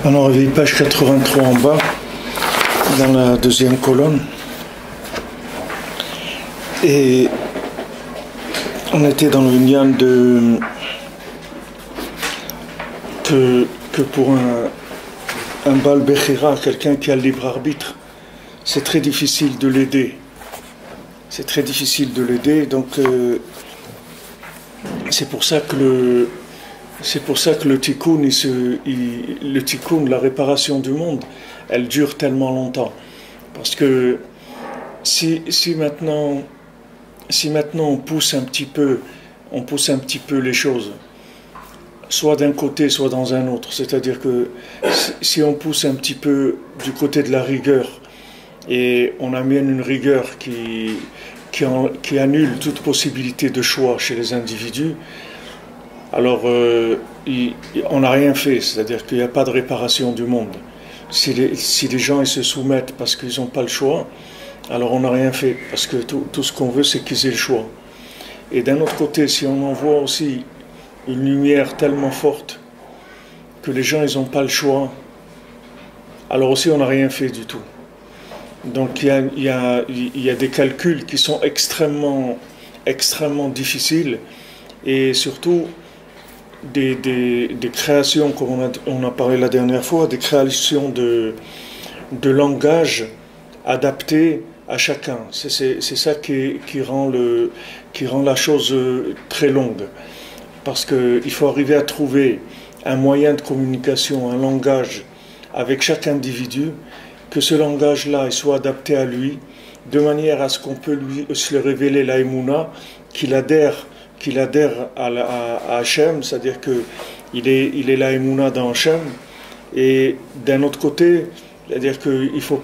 On a réveillé page 83 en bas, dans la deuxième colonne. Et on était dans le lien que pour un Baal Bechira, quelqu'un qui a le libre arbitre, c'est très difficile de l'aider. C'est très difficile de l'aider, donc c'est pour ça que le tikkun, le tikkun, la réparation du monde, elle dure tellement longtemps. Parce que si maintenant on pousse un petit peu les choses, soit d'un côté, soit dans un autre, c'est-à-dire que si on pousse un petit peu du côté de la rigueur, et on amène une rigueur qui annule toute possibilité de choix chez les individus, alors on n'a rien fait, c'est-à-dire qu'il n'y a pas de réparation du monde. Si les gens ils se soumettent parce qu'ils n'ont pas le choix, alors on n'a rien fait, parce que tout ce qu'on veut, c'est qu'ils aient le choix. Et d'un autre côté, si on envoie aussi une lumière tellement forte que les gens ils n'ont pas le choix, alors aussi on n'a rien fait du tout. Donc il y a des calculs qui sont extrêmement difficiles, et surtout des créations, comme on a parlé la dernière fois, des créations de langage adaptés à chacun. C'est ça qui rend la chose très longue, parce qu'il faut arriver à trouver un moyen de communication, un langage avec chaque individu, que ce langage-là soit adapté à lui, de manière à ce qu'on peut se révéler la Emouna, qu'il adhère à Hachem, c'est-à-dire qu'il est la Emouna dans Hachem. Et d'un autre côté, c'est-à-dire qu'il ne faut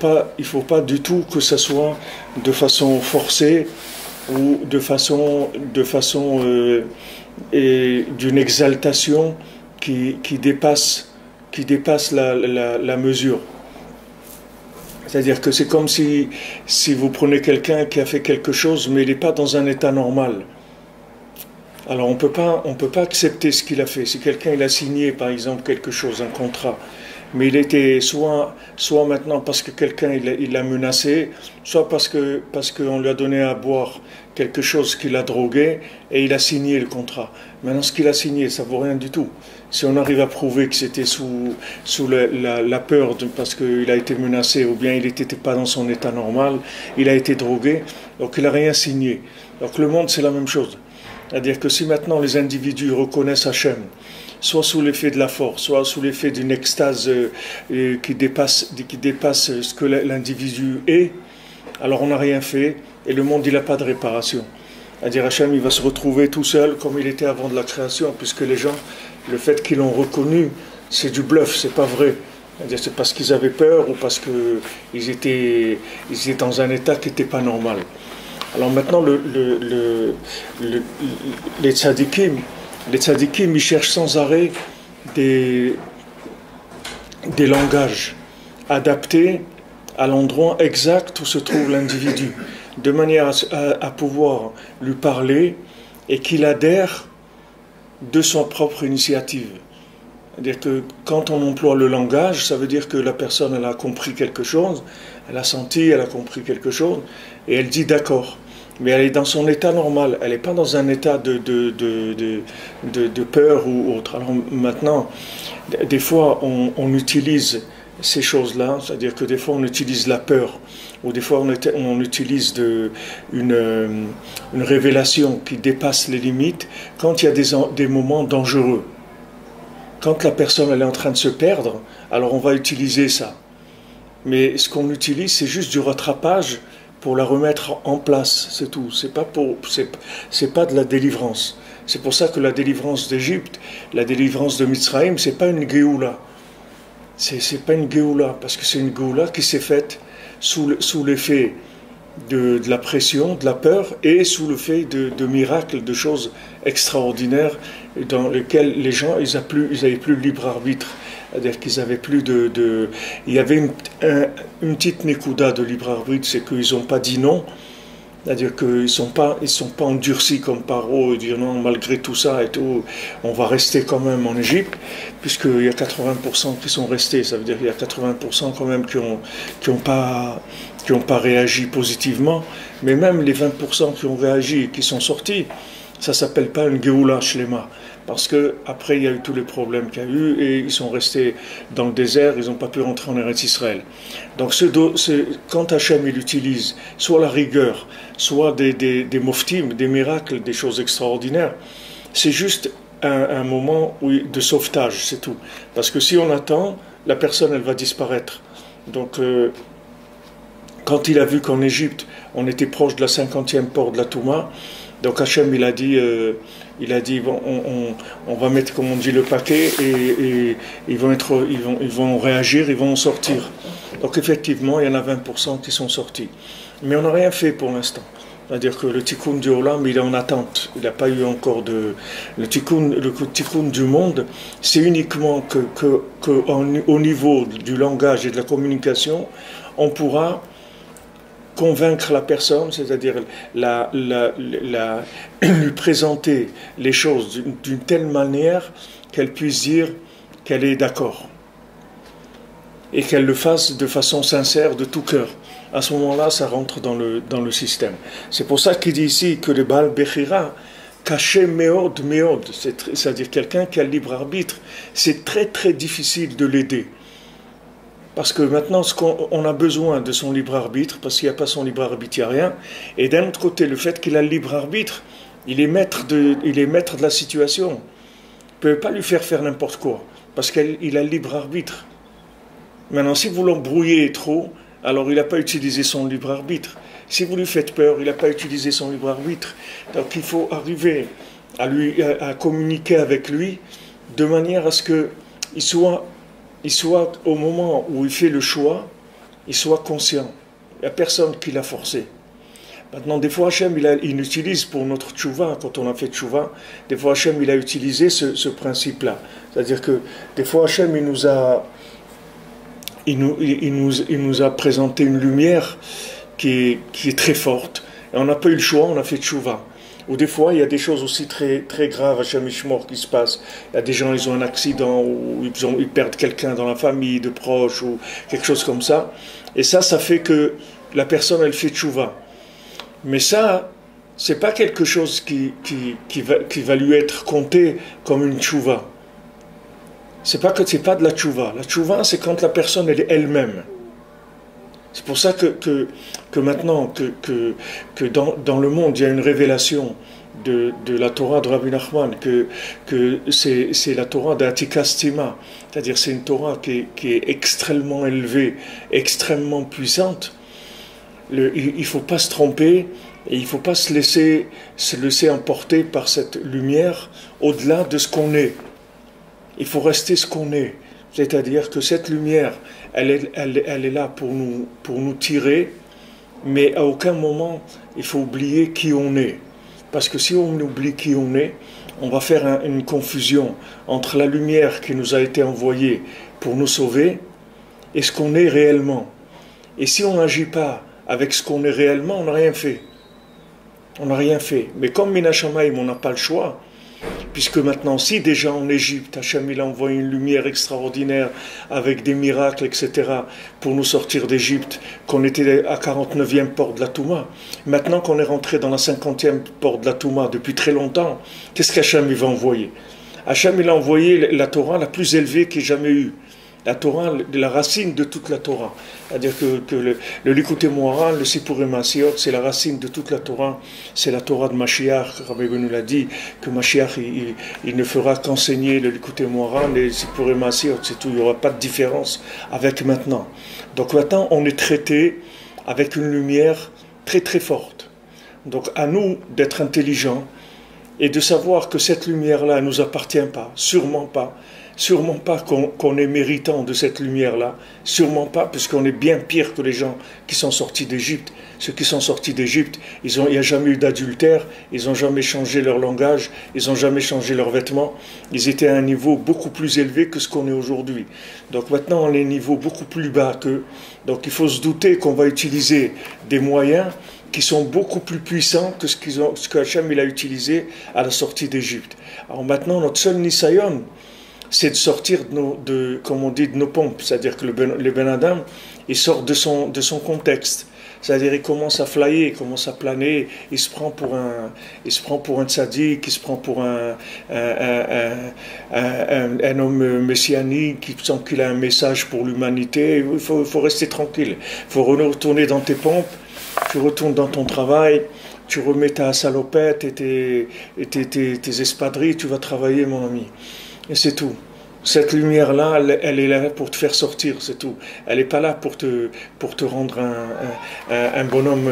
pas du tout que ça soit de façon forcée ou d'une exaltation qui dépasse la mesure. C'est-à-dire que c'est comme si vous prenez quelqu'un qui a fait quelque chose, mais il n'est pas dans un état normal. Alors on peut pas accepter ce qu'il a fait. Si quelqu'un il a signé par exemple quelque chose, un contrat, mais il était soit maintenant parce que quelqu'un il l'a menacé, soit parce qu'on lui a donné à boire quelque chose qu'il a drogué et il a signé le contrat. Maintenant ce qu'il a signé, ça vaut rien du tout. Si on arrive à prouver que c'était sous la peur parce qu'il a été menacé, ou bien il n'était pas dans son état normal, il a été drogué, donc il n'a rien signé. Donc le monde c'est la même chose. C'est-à-dire que si maintenant les individus reconnaissent Hachem, soit sous l'effet de la force, soit sous l'effet d'une extase qui dépasse ce que l'individu est, alors on n'a rien fait et le monde il n'a pas de réparation. C'est-à-dire Hachem il va se retrouver tout seul comme il était avant de la création, puisque les gens, le fait qu'ils l'ont reconnu, c'est du bluff, c'est pas vrai. C'est-à-dire c'est parce qu'ils avaient peur ou parce qu'ils étaient dans un état qui n'était pas normal. Alors maintenant, les tzadikim, ils cherchent sans arrêt des langages adaptés à l'endroit exact où se trouve l'individu, de manière à pouvoir lui parler et qu'il adhère de son propre initiative. C'est-à-dire que quand on emploie le langage, ça veut dire que la personne elle a compris quelque chose, elle a senti, elle a compris quelque chose, et elle dit d'accord. Mais elle est dans son état normal, elle n'est pas dans un état de peur ou autre. Alors maintenant, des fois on utilise ces choses-là, c'est-à-dire que des fois on utilise la peur, ou des fois on utilise une révélation qui dépasse les limites quand il y a des moments dangereux. Quand la personne elle est en train de se perdre, alors on va utiliser ça. Mais ce qu'on utilise, c'est juste du rattrapage pour la remettre en place, c'est tout. C'est pas de la délivrance. C'est pour ça que la délivrance d'Égypte, la délivrance de Mitzrayim, c'est pas une Géoula. C'est pas une Géoula, parce que c'est une Géoula qui s'est faite sous l'effet de la pression, de la peur, et sous l'effet de miracles, de choses extraordinaires dans lesquelles les gens ils avaient plus de libre arbitre. C'est-à-dire qu'ils avaient plus il y avait une petite nekouda de libre arbitre, c'est qu'ils n'ont pas dit non, C'est-à-dire qu'ils ils sont pas endurcis comme Paro et dire non, malgré tout ça et tout, on va rester quand même en Égypte, puisqu'il y a 80% qui sont restés. Ça veut dire qu'il y a 80% quand même qui ont pas réagi positivement. Mais même les 20% qui ont réagi et qui sont sortis, ça s'appelle pas une Géoula Shlema. Parce que après il y a eu tous les problèmes qu'il y a eu et ils sont restés dans le désert, ils n'ont pas pu rentrer en Eretz Israël. Donc quand Hachem il utilise soit la rigueur, soit des moftim, des miracles, des choses extraordinaires, c'est juste un moment de sauvetage, c'est tout. Parce que si on attend, la personne elle va disparaître. Donc quand il a vu qu'en Égypte on était proche de la 50e porte de la Touma, donc Hachem il a dit bon, on va mettre comme on dit le paquet et ils vont réagir, ils vont en sortir. Donc effectivement il y en a 20% qui sont sortis. Mais on n'a rien fait pour l'instant. C'est-à-dire que le tikkun du Olam il est en attente. Il n'a pas eu encore le tikkun du monde. C'est uniquement au niveau du langage et de la communication, on pourra convaincre la personne, c'est-à-dire lui présenter les choses d'une telle manière qu'elle puisse dire qu'elle est d'accord et qu'elle le fasse de façon sincère, de tout cœur. À ce moment-là, ça rentre dans le système. C'est pour ça qu'il dit ici que le Baal Bechira, caché méod, c'est-à-dire quelqu'un qui a le libre arbitre, c'est très très difficile de l'aider. Parce que maintenant, on a besoin de son libre arbitre, parce qu'il n'y a pas son libre arbitre, il n'y a rien. Et d'un autre côté, le fait qu'il a le libre arbitre, il est maître de la situation. On ne peut pas lui faire n'importe quoi, parce qu'il a le libre arbitre. Maintenant, si vous l'embrouillez trop, alors il n'a pas utilisé son libre arbitre. Si vous lui faites peur, il n'a pas utilisé son libre arbitre. Donc il faut arriver à communiquer avec lui de manière à ce qu'il soit au moment où il fait le choix, il soit conscient. Il n'y a personne qui l'a forcé. Maintenant, des fois, Hachem, il utilise pour notre tchouva, quand on a fait tchouva, des fois, Hachem, il a utilisé ce principe-là. C'est-à-dire que, des fois, Hachem, il nous a présenté une lumière qui est très forte, et on n'a pas eu le choix, on a fait tchouva. Ou des fois, il y a des choses aussi très, très graves à Hachem Ishmor qui se passent. Il y a des gens, ils ont un accident, ou ils perdent quelqu'un dans la famille, de proche, ou quelque chose comme ça. Et ça fait que la personne, elle fait tchouva. Mais ça, c'est pas quelque chose qui va lui être compté comme une tchouva. C'est pas de la tchouva. La tchouva, c'est quand la personne, elle est elle-même. C'est pour ça que maintenant, que dans le monde, il y a une révélation de la Torah de Rabbi Nachman, que c'est la Torah d'Atika Stima, c'est-à-dire c'est une Torah qui est extrêmement élevée, extrêmement puissante. Il ne faut pas se tromper et il ne faut pas se laisser emporter par cette lumière au-delà de ce qu'on est. Il faut rester ce qu'on est. C'est-à-dire que cette lumière, elle est là pour nous tirer, mais à aucun moment il faut oublier qui on est. Parce que si on oublie qui on est, on va faire une confusion entre la lumière qui nous a été envoyée pour nous sauver et ce qu'on est réellement. Et si on n'agit pas avec ce qu'on est réellement, on n'a rien fait. On n'a rien fait. Mais comme Mina Shamayim, on n'a pas le choix, puisque maintenant, si déjà en Égypte, Hachem il a envoyé une lumière extraordinaire avec des miracles, etc., pour nous sortir d'Égypte, qu'on était à 49e porte de la Touma, maintenant qu'on est rentré dans la 50e porte de la Touma depuis très longtemps, qu'est-ce qu'Hachem il va envoyer? Hachem il a envoyé la Torah la plus élevée qu'il ait jamais eue. La Torah, la racine de toute la Torah. C'est-à-dire que le Likutei Moharan, le Sipurei Maasiot, c'est la racine de toute la Torah. C'est la Torah de Mashiach. Rabbi nous l'a dit, que Mashiach, il ne fera qu'enseigner le Likutei Moharan et le Sipurei Maasiot, c'est tout. Il n'y aura pas de différence avec maintenant. Donc maintenant, on est traité avec une lumière très très forte. Donc à nous d'être intelligents et de savoir que cette lumière-là ne nous appartient pas, sûrement pas. Sûrement pas qu'on est méritant de cette lumière-là, sûrement pas, puisqu'on est bien pire que les gens qui sont sortis d'Égypte. Ceux qui sont sortis d'Égypte, il n'y a jamais eu d'adultère, ils n'ont jamais changé leur langage, ils n'ont jamais changé leurs vêtements. Ils étaient à un niveau beaucoup plus élevé que ce qu'on est aujourd'hui. Donc maintenant, on est à un niveau beaucoup plus bas qu'eux. Donc il faut se douter qu'on va utiliser des moyens qui sont beaucoup plus puissants que ce que Hachem il a utilisé à la sortie d'Égypte. Alors maintenant, notre seul nisayon, c'est de sortir comme on dit, de nos pompes. C'est-à-dire que le Ben Adam, il sort de son contexte. C'est-à-dire il commence à flyer, il commence à planer, il se prend pour un tzaddik, il se prend pour un homme messianique qui sent qu'il a un message pour l'humanité. Il faut rester tranquille. Il faut retourner dans tes pompes, tu retournes dans ton travail, tu remets ta salopette et tes espadrilles, tu vas travailler, mon ami. Et c'est tout. Cette lumière-là, elle est là pour te faire sortir, c'est tout. Elle n'est pas là pour te rendre un bonhomme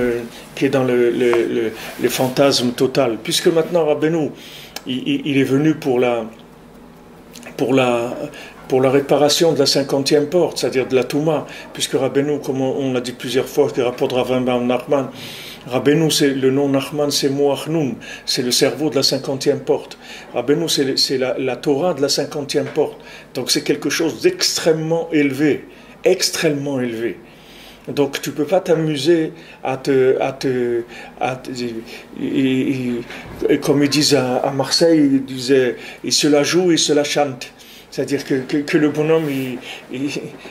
qui est dans le fantasme total. Puisque maintenant, Rabbeinu, il est venu pour la réparation de la 50e porte, c'est-à-dire de la Touma. Puisque Rabbeinu, comme on l'a dit plusieurs fois, qui rapporte Rav Nachman, Rabbeinu, le nom Nachman, c'est Moachnoun, c'est le cerveau de la 50e porte. Rabbeinu, c'est la Torah de la 50e porte. Donc c'est quelque chose d'extrêmement élevé, extrêmement élevé. Donc tu ne peux pas t'amuser comme ils disent à Marseille, ils disaient, il se la joue, il se la chante. C'est-à-dire que le bonhomme,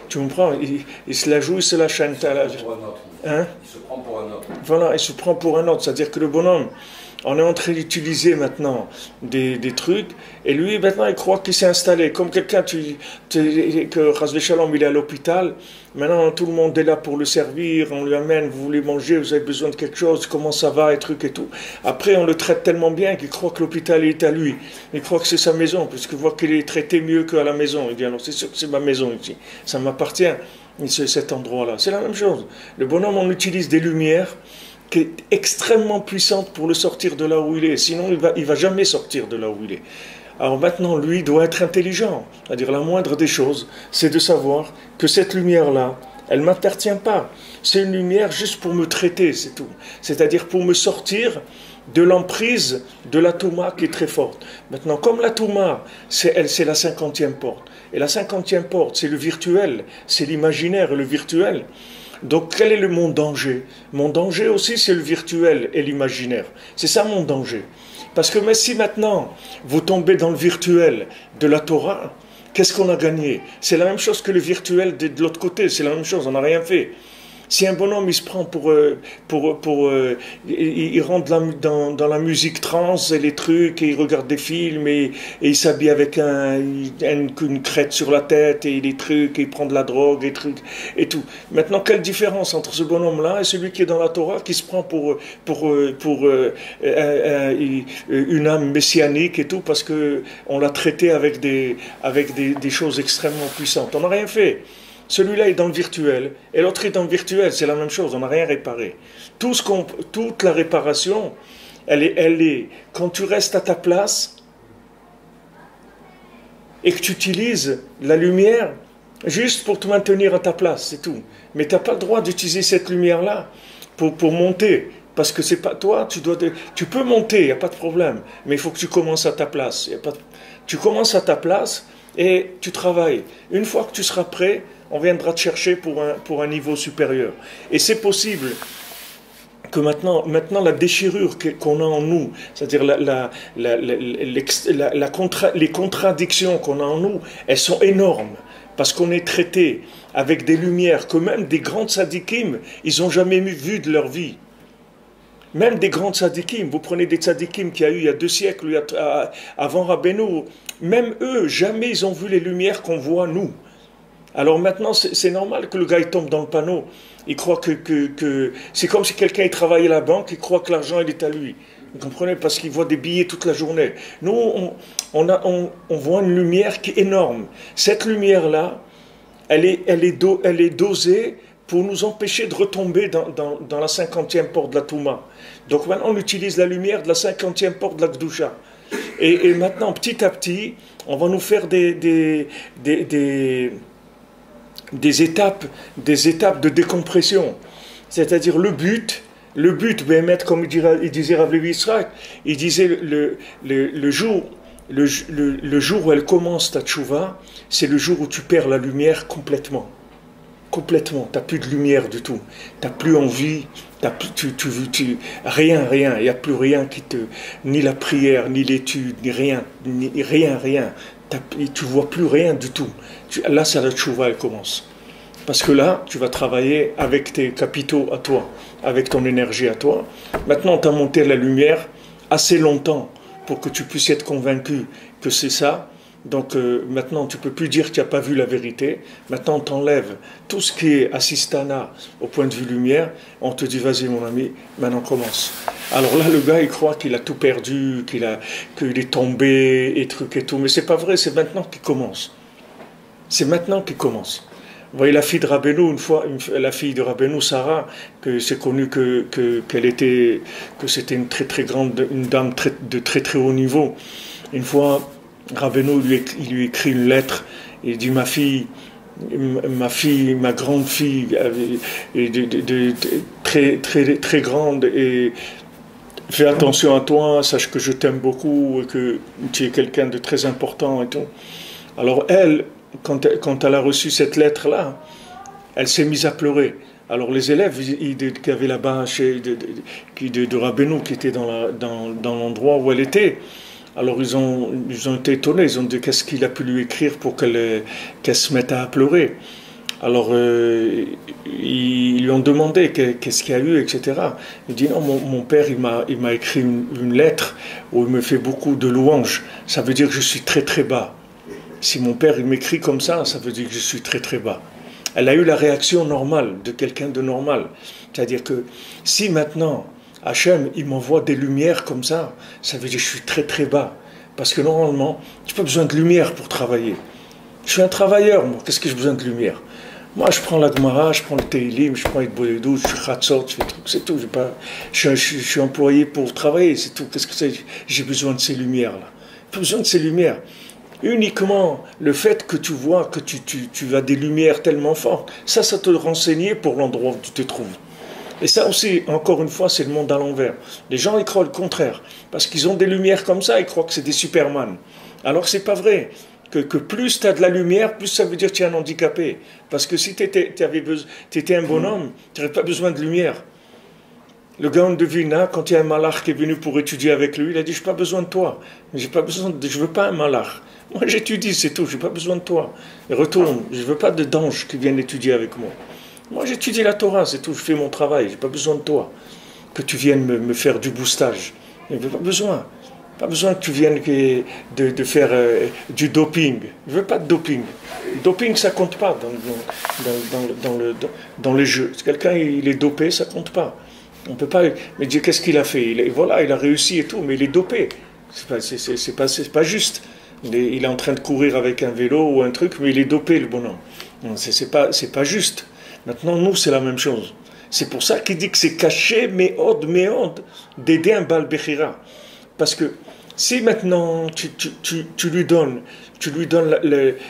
tu comprends, il se la joue, il se la chante. Hein? Il se prend pour un autre. Voilà, il se prend pour un autre. C'est-à-dire que le bonhomme, on est en train d'utiliser maintenant des trucs, et lui, maintenant, il croit qu'il s'est installé. Comme quelqu'un, que Chas Shalom, il est à l'hôpital, maintenant, tout le monde est là pour le servir, on lui amène, vous voulez manger, vous avez besoin de quelque chose, comment ça va, et trucs et tout. Après, on le traite tellement bien qu'il croit que l'hôpital est à lui. Il croit que c'est sa maison, puisqu'il voit qu'il est traité mieux qu'à la maison. Il dit, alors c'est sûr que c'est ma maison ici, ça m'appartient, cet endroit-là. C'est la même chose. Le bonhomme, on utilise des lumières qui est extrêmement puissante pour le sortir de là où il est. Sinon, il va jamais sortir de là où il est. Alors maintenant, lui doit être intelligent. C'est-à-dire, la moindre des choses, c'est de savoir que cette lumière-là, elle ne m'appartient pas. C'est une lumière juste pour me traiter, c'est tout. C'est-à-dire pour me sortir de l'emprise de la Touma qui est très forte. Maintenant, comme la Touma, c'est la 50e porte. Et la 50e porte, c'est le virtuel, c'est l'imaginaire et le virtuel. Donc quel est mon danger? Mon danger aussi, c'est le virtuel et l'imaginaire. C'est ça mon danger. Parce que mais si maintenant vous tombez dans le virtuel de la Torah, qu'est-ce qu'on a gagné? C'est la même chose que le virtuel de l'autre côté, c'est la même chose, on n'a rien fait. Si un bonhomme il se prend il rentre dans la musique trans et les trucs et il regarde des films et il s'habille avec une crête sur la tête et les trucs et il prend de la drogue et trucs et tout. Maintenant, quelle différence entre ce bonhomme-là et celui qui est dans la Torah qui se prend pour une âme messianique et tout parce que on l'a traité avec des choses extrêmement puissantes. On n'a rien fait. Celui-là est dans le virtuel, et l'autre est dans le virtuel, c'est la même chose, on n'a rien réparé. Toute la réparation, elle est quand tu restes à ta place et que tu utilises la lumière juste pour te maintenir à ta place, c'est tout. Mais tu n'as pas le droit d'utiliser cette lumière-là pour monter, parce que c'est pas toi, tu peux monter, il n'y a pas de problème, mais il faut que tu commences à ta place. Tu commences à ta place et tu travailles. Une fois que tu seras prêt, on viendra te chercher pour un niveau supérieur. Et c'est possible que maintenant la déchirure qu'on a en nous, c'est-à-dire les contradictions qu'on a en nous, elles sont énormes. Parce qu'on est traité avec des lumières que même des grands tzadikim, ils n'ont jamais vu de leur vie. Même des grands tzadikim, vous prenez des tzadikim qu'il y a eu il y a 2 siècles, avant Rabbeinu, même eux, jamais ils ont vu les lumières qu'on voit nous. Alors maintenant, c'est normal que le gars il tombe dans le panneau. Il croit que c'est comme si quelqu'un travaillait à la banque, il croit que l'argent il est à lui. Vous comprenez? Parce qu'il voit des billets toute la journée. Nous, on voit une lumière qui est énorme. Cette lumière-là, elle est dosée pour nous empêcher de retomber dans la 50e porte de la Touma. Donc maintenant, on utilise la lumière de la 50e porte de la Gdusha. Et maintenant, petit à petit, on va nous faire des étapes de décompression. C'est-à-dire le but, comme il disait Rav Levi Yitzhak, il disait le jour où elle commence ta tchouva, c'est le jour où tu perds la lumière complètement. Complètement, tu n'as plus de lumière du tout. Tu n'as plus envie, rien, il n'y a plus rien qui te... Ni la prière, ni l'étude, ni rien, rien. Tu ne vois plus rien du tout. Là, c'est la tchouva, elle commence. Parce que là, tu vas travailler avec tes capitaux à toi, avec ton énergie à toi. Maintenant, tu as monté la lumière assez longtemps pour que tu puisses être convaincu que c'est ça. Donc maintenant, tu ne peux plus dire que tu n'as pas vu la vérité. Maintenant, on t'enlève tout ce qui est assistana au point de vue lumière. On te dit, vas-y mon ami, maintenant commence. Alors là, le gars, il croit qu'il a tout perdu, qu'il est tombé, et truc et tout. Mais c'est pas vrai, c'est maintenant qu'il commence. C'est maintenant qu'il commence. Vous voyez la fille de Rabbeinu, la fille de Rabbeinu, Sarah, que c'est connu que c'était une très très grande, une dame de très très haut niveau. Une fois, Rabbeinu il lui écrit une lettre et il dit ma grande fille, très très très grande, et fais attention à toi, sache que je t'aime beaucoup et que tu es quelqu'un de très important et tout. Alors elle, quand elle a reçu cette lettre-là, elle s'est mise à pleurer. Alors les élèves qui avaient là-bas de Rabbeinu, qui étaient dans l'endroit où elle était, alors ils ont été étonnés, ils ont dit qu'est-ce qu'il a pu lui écrire pour qu'elle se mette à pleurer. Alors ils lui ont demandé qu'est-ce qu'il y a eu, etc. Il dit non, mon père il m'a écrit une lettre où il me fait beaucoup de louanges. Ça veut dire que je suis très très bas. Si mon père il m'écrit comme ça veut dire que je suis très très bas. Elle a eu la réaction normale de quelqu'un de normal. C'est-à-dire que si maintenant Hachem il m'envoie des lumières comme ça veut dire que je suis très très bas. Parce que normalement, tu n'as pas besoin de lumière pour travailler. Je suis un travailleur, moi, qu'est-ce que j'ai besoin de lumière? Moi, je prends la Gemara, je prends le Teilim, je prends les Bolédou, je fais Khatsot, je fais des trucs, c'est tout. Je suis employé pour travailler, c'est tout. Qu'est-ce que c'est? J'ai besoin de ces lumières-là. Pas besoin de ces lumières. Uniquement le fait que tu vois que tu as des lumières tellement fortes, ça te renseignait pour l'endroit où tu te trouves. Et ça aussi, encore une fois, c'est le monde à l'envers. Les gens, ils croient le contraire. Parce qu'ils ont des lumières comme ça, ils croient que c'est des Superman. Alors que c'est pas vrai. Que plus tu as de la lumière, plus ça veut dire que tu es un handicapé. Parce que si tu étais un bonhomme, tu n'aurais pas besoin de lumière. Le Gaon de Vilna, quand il y a un malach qui est venu pour étudier avec lui, il a dit, je n'ai pas besoin de toi. Je ne veux pas un malach. Moi, j'étudie, c'est tout, je n'ai pas besoin de toi. Et retourne, je ne veux pas d'ange qui vienne étudier avec moi. Moi, j'étudie la Torah, c'est tout, je fais mon travail, je n'ai pas besoin de toi. Que tu viennes me faire du boostage. Je n'ai pas besoin. Pas besoin que tu viennes de faire du doping. Je ne veux pas de doping. Le doping, ça ne compte pas dans les jeux. Si quelqu'un il est dopé, ça ne compte pas. On peut pas. Mais Dieu, qu'est-ce qu'il a fait? Il a réussi et tout, mais il est dopé. C'est pas juste. Il est en train de courir avec un vélo ou un truc, mais il est dopé, le bonhomme. C'est pas juste. Maintenant, nous, c'est la même chose. C'est pour ça qu'il dit que c'est caché, méod, d'aider un Baal Bechira. Parce que si maintenant tu lui donnes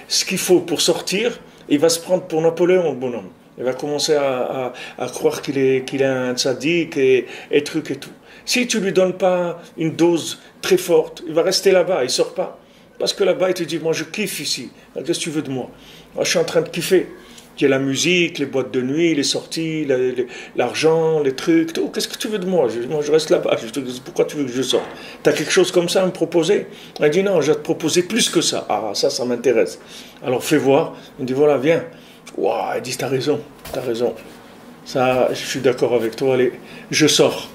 ce qu'il faut pour sortir, il va se prendre pour Napoléon, le bonhomme. Il va commencer à croire qu'il est un tzaddik et truc et tout. Si tu lui donnes pas une dose très forte, il va rester là-bas, il ne sort pas. Parce que là-bas, il te dit, moi je kiffe ici. Qu'est-ce que tu veux de moi? Moi je suis en train de kiffer. Il y a la musique, les boîtes de nuit, les sorties, l'argent, les trucs, tout. Qu'est-ce que tu veux de moi? Moi, je reste là-bas. Pourquoi tu veux que je sorte? Tu as quelque chose comme ça à me proposer? Elle dit non, je vais te proposer plus que ça. Ah, ça m'intéresse. Alors fais voir. Il dit voilà, viens. Waouh, elle dit t'as raison. Ça, je suis d'accord avec toi. Allez, je sors.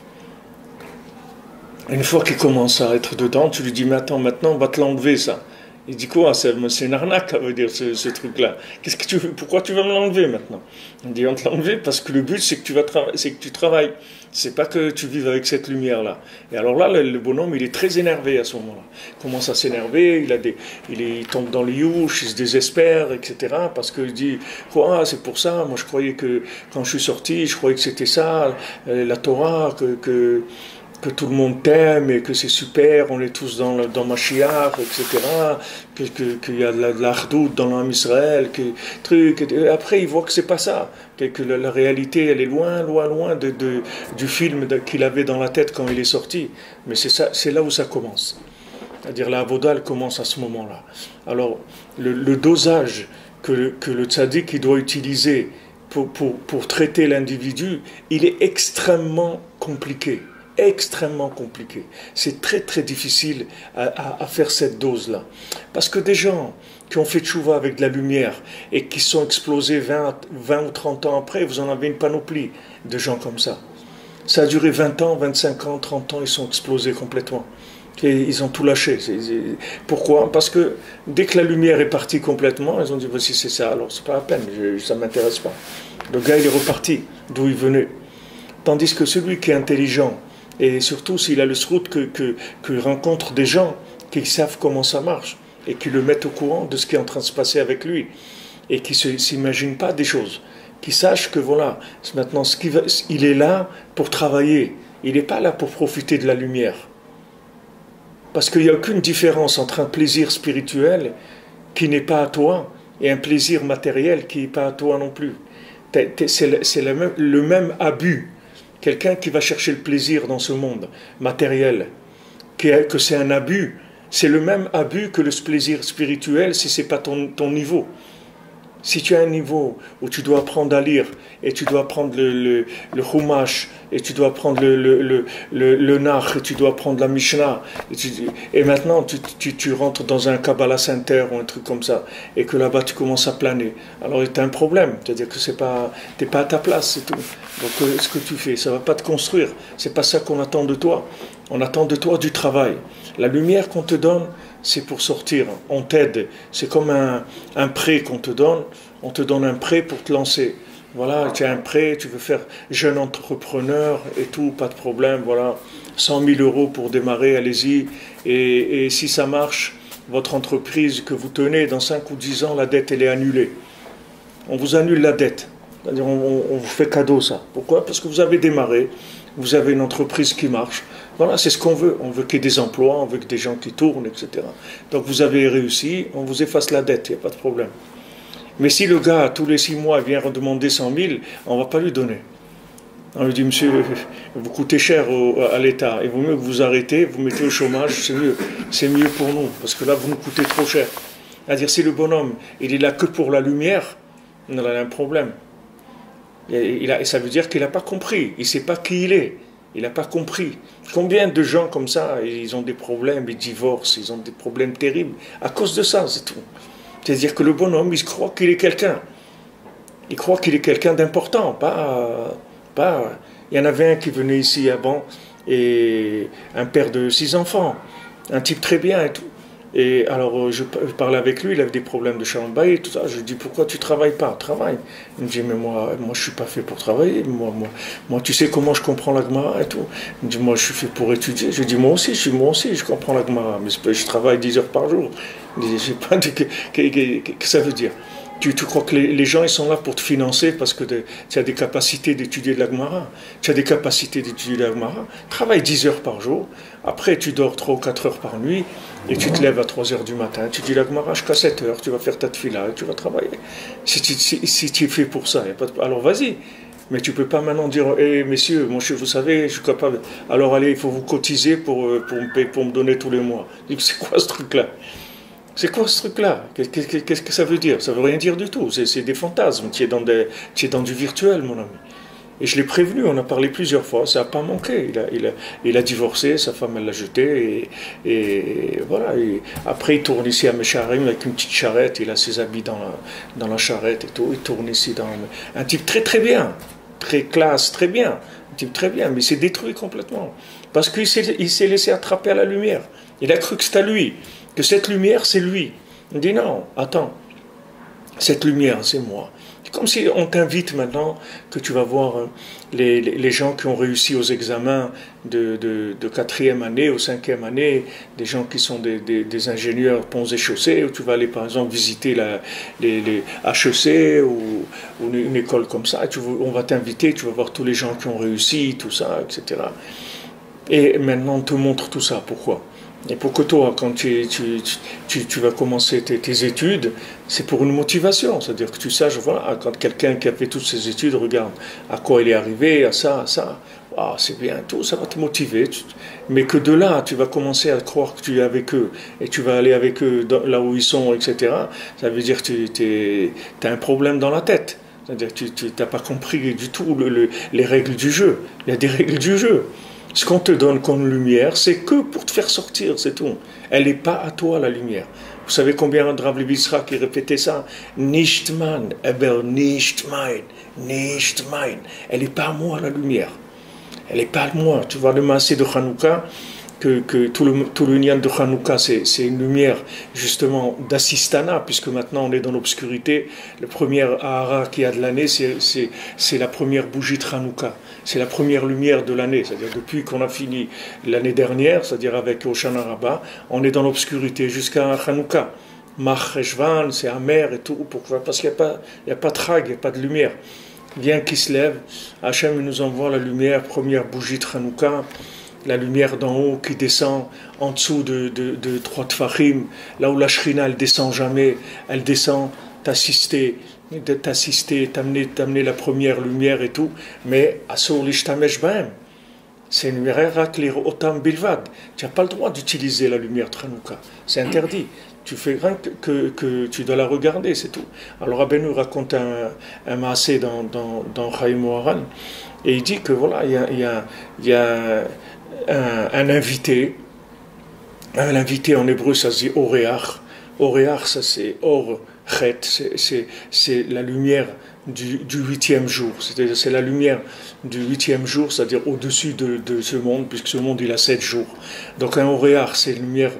Une fois qu'il commence à être dedans, tu lui dis mais attends, maintenant on va te l'enlever ça. Il dit quoi? C'est une arnaque, ça veut dire ce truc-là. Qu'est-ce que tu veux? Pourquoi tu vas me l'enlever maintenant? Il dit on te l'enlever parce que le but c'est que tu travailles. C'est pas que tu vives avec cette lumière-là. Et alors là, le bonhomme, il est très énervé à ce moment-là. Il commence à s'énerver, il tombe dans les youches, il se désespère, etc. Parce qu'il dit quoi? C'est pour ça. Moi, je croyais que quand je suis sorti, je croyais que c'était ça, la Torah, que tout le monde t'aime et que c'est super, on est tous dans Mashiach, etc., qu'il y a de l'Ardout dans l'âme Israël, et après il voit que c'est pas ça, que la réalité elle est loin du film qu'il avait dans la tête quand il est sorti, mais c'est là où ça commence. C'est-à-dire la avoda elle commence à ce moment-là. Alors le dosage que le tzaddik il doit utiliser pour traiter l'individu, il est extrêmement compliqué. Extrêmement compliqué. C'est très très difficile à faire cette dose-là. Parce que des gens qui ont fait tchouva avec de la lumière et qui sont explosés 20 ou 30 ans après, vous en avez une panoplie de gens comme ça. Ça a duré 20 ans, 25 ans, 30 ans, ils sont explosés complètement. Et ils ont tout lâché. Pourquoi? Parce que dès que la lumière est partie complètement, ils ont dit voici c'est ça, alors c'est pas la peine, ça ne m'intéresse pas. Le gars il est reparti d'où il venait. Tandis que celui qui est intelligent, et surtout s'il a le srout que rencontre des gens qui savent comment ça marche et qui le mettent au courant de ce qui est en train de se passer avec lui et qui ne s'imaginent pas des choses, qui sachent que voilà, maintenant il est là pour travailler, il n'est pas là pour profiter de la lumière. Parce qu'il n'y a aucune différence entre un plaisir spirituel qui n'est pas à toi et un plaisir matériel qui n'est pas à toi non plus. C'est le même abus. Quelqu'un qui va chercher le plaisir dans ce monde matériel, que c'est un abus, c'est le même abus que le plaisir spirituel si ce n'est pas ton niveau. Si tu as un niveau où tu dois apprendre à lire, et tu dois apprendre le Chumash, et tu dois apprendre le Nach, et tu dois apprendre la Mishnah, et maintenant tu rentres dans un Kabbalah Center ou un truc comme ça, et que là-bas tu commences à planer, alors tu as un problème, c'est-à-dire que tu n'es pas à ta place, c'est tout. Donc ce que tu fais, ça ne va pas te construire, c'est pas ça qu'on attend de toi. On attend de toi du travail. La lumière qu'on te donne, c'est pour sortir, on t'aide. C'est comme un prêt qu'on te donne. On te donne un prêt pour te lancer. Voilà, tu as un prêt, tu veux faire jeune entrepreneur et tout, pas de problème. Voilà, 100 000 euros pour démarrer, allez-y. Et si ça marche, votre entreprise que vous tenez, dans 5 ou 10 ans, la dette, elle est annulée. On vous annule la dette. C'est-à-dire, on vous fait cadeau ça. Pourquoi? Parce que vous avez démarré, vous avez une entreprise qui marche. Voilà, c'est ce qu'on veut. On veut qu'il y ait des emplois, on veut que des gens qui tournent, etc. Donc vous avez réussi, on vous efface la dette, il n'y a pas de problème. Mais si le gars, tous les 6 mois, vient redemander 100 000, on ne va pas lui donner. On lui dit, monsieur, vous coûtez cher à l'État, il vaut mieux que vous arrêtez, vous mettez au chômage, c'est mieux pour nous, parce que là, vous nous coûtez trop cher. C'est-à-dire, si le bonhomme, il est là que pour la lumière, on a un problème. Et ça veut dire qu'il n'a pas compris, il ne sait pas qui il est. Il n'a pas compris. Combien de gens comme ça, ils ont des problèmes, ils divorcent, ils ont des problèmes terribles. À cause de ça, c'est tout. C'est-à-dire que le bonhomme, il croit qu'il est quelqu'un. Il croit qu'il est quelqu'un d'important. Il y en avait un qui venait ici avant, et un père de 6 enfants. Un type très bien et tout. Et alors, je parlais avec lui, il avait des problèmes de Shalom-Bayit et tout ça. Je lui dis, pourquoi tu ne travailles pas? Travaille. Il me dit, mais moi je ne suis pas fait pour travailler. Moi, tu sais comment je comprends la Gemara et tout. Il me dit, moi, je suis fait pour étudier. Je lui dis, moi aussi, je comprends la Gemara, mais je travaille 10 heures par jour. Je ne sais pas que ça veut dire. Tu crois que les gens, ils sont là pour te financer parce que tu as des capacités d'étudier de la Gemara. Tu as des capacités d'étudier de la Gemara. Travaille 10 heures par jour. Après, tu dors 3 ou 4 heures par nuit. Et tu te lèves à 3 heures du matin. Tu dis la Gemara jusqu'à 7 heures. Tu vas faire ta tefila et tu vas travailler. Si tu es fait pour ça, alors vas-y. Mais tu ne peux pas maintenant dire, messieurs, vous savez, je suis capable. Alors allez, il faut vous cotiser pour me donner tous les mois. C'est quoi ce truc-là? C'est quoi ce truc-là? Qu'est-ce que ça veut dire? Ça veut rien dire du tout. C'est des fantasmes. Tu es dans du virtuel, mon ami. Et je l'ai prévenu, on a parlé plusieurs fois, ça n'a pas manqué. Il a divorcé, sa femme elle l'a jeté, et voilà. Et après, il tourne ici à Mesharim avec une petite charrette, il a ses habits dans la charrette et tout. Il tourne ici un type très très bien, très classe, très bien. Un type très bien, mais il s'est détruit complètement. Parce qu'il s'est laissé attraper à la lumière. Il a cru que c'était à lui. Que cette lumière, c'est lui. Il dit non, attends, cette lumière, c'est moi. C'est comme si on t'invite maintenant, que tu vas voir les gens qui ont réussi aux examens de 4e année ou 5e année, des gens qui sont des ingénieurs ponts et chaussées, où tu vas aller par exemple visiter les HEC ou une école comme ça, on va t'inviter, tu vas voir tous les gens qui ont réussi, tout ça, etc. Et maintenant on te montre tout ça, pourquoi ? Et pour que toi, quand tu vas commencer tes études, c'est pour une motivation. C'est-à-dire que tu saches, voilà, quand quelqu'un qui a fait toutes ses études, regarde à quoi il est arrivé, à ça, ah, c'est bien, tout, ça va te motiver. Mais que de là, tu vas commencer à croire que tu es avec eux, et tu vas aller avec eux là où ils sont, etc. Ça veut dire que tu as un problème dans la tête. C'est-à-dire que tu n'as pas compris du tout les règles du jeu. Il y a des règles du jeu. Ce qu'on te donne comme lumière, c'est que pour te faire sortir, c'est tout. Elle n'est pas à toi, la lumière. Vous savez combien de Rav Levi Yitzhak qui répétait ça? Nicht man, aber nicht mein, nicht mein. Elle n'est pas à moi, la lumière. Elle n'est pas à moi. Tu vois le massé de Hanouka, que tout le nian de Hanouka, c'est une lumière justement d'assistana, puisque maintenant on est dans l'obscurité. Le premier Ahara qu'il y a de l'année, c'est la première bougie de Hanouka. C'est la première lumière de l'année. C'est-à-dire depuis qu'on a fini l'année dernière, c'est-à-dire avec Hoshana Rabbah, on est dans l'obscurité jusqu'à Hanouka. Mach Eshvan, c'est amer et tout. Pourquoi? Parce qu'il n'y a pas de rag, il n'y a pas de lumière. Bien qu'il se lève, Hachem nous envoie la lumière, première bougie de Hanouka. La lumière d'en haut qui descend en dessous de 3 tfachim, là où la shrina elle descend jamais, elle descend t'assister, t'amener la première lumière et tout, mais asur lishtamesh bahem, c'est une lumière raklir otam bilvad, tu n'as pas le droit d'utiliser la lumière de Hanouka, c'est interdit, tu fais rien que tu dois la regarder, c'est tout. Alors Rabbeinu raconte un maasé dans Chaim Oharan, et il dit que voilà, il y a un invité en hébreu ça se dit Oreach. Oreach, ça c'est Or Chet, c'est la lumière du 8e jour, c'est-à-dire c'est la lumière du 8e jour, c'est-à-dire au-dessus de ce monde, puisque ce monde il a 7 jours. Donc un Oreach, c'est une lumière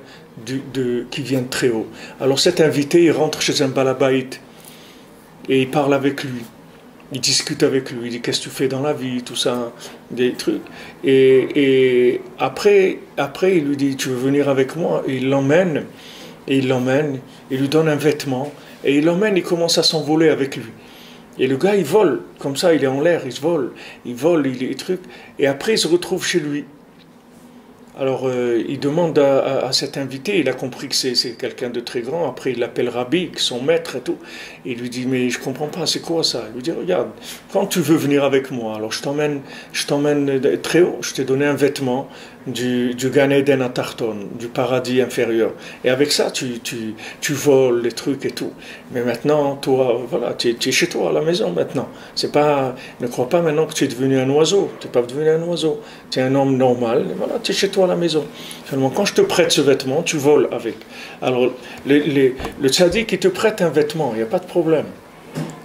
qui vient de très haut. Alors cet invité il rentre chez un balabait et il parle avec lui. Il discute avec lui, il dit qu'est-ce que tu fais dans la vie, tout ça, des trucs. Et après, il lui dit tu veux venir avec moi? Et il l'emmène, il lui donne un vêtement, et il l'emmène, il commence à s'envoler avec lui. Et le gars il vole, comme ça il est en l'air, il vole, il est truc, et après il se retrouve chez lui. Alors il demande à cet invité, il a compris que c'est quelqu'un de très grand, après il l'appelle Rabbi, son maître et tout, et il lui dit mais je comprends pas, c'est quoi ça? Il lui dit regarde, quand tu veux venir avec moi, alors je t'emmène très haut, je t'ai donné un vêtement du Gan Eden à Tarton, du paradis inférieur, et avec ça tu voles les trucs et tout, mais maintenant toi, voilà, tu es chez toi à la maison maintenant, c'est pas, ne crois pas maintenant que tu es devenu un oiseau, tu n'es pas devenu un oiseau, tu es un homme normal, voilà, tu es chez toi à la maison. Seulement, quand je te prête ce vêtement, tu voles avec. Alors, le tzaddik, il te prête un vêtement, il n'y a pas de problème.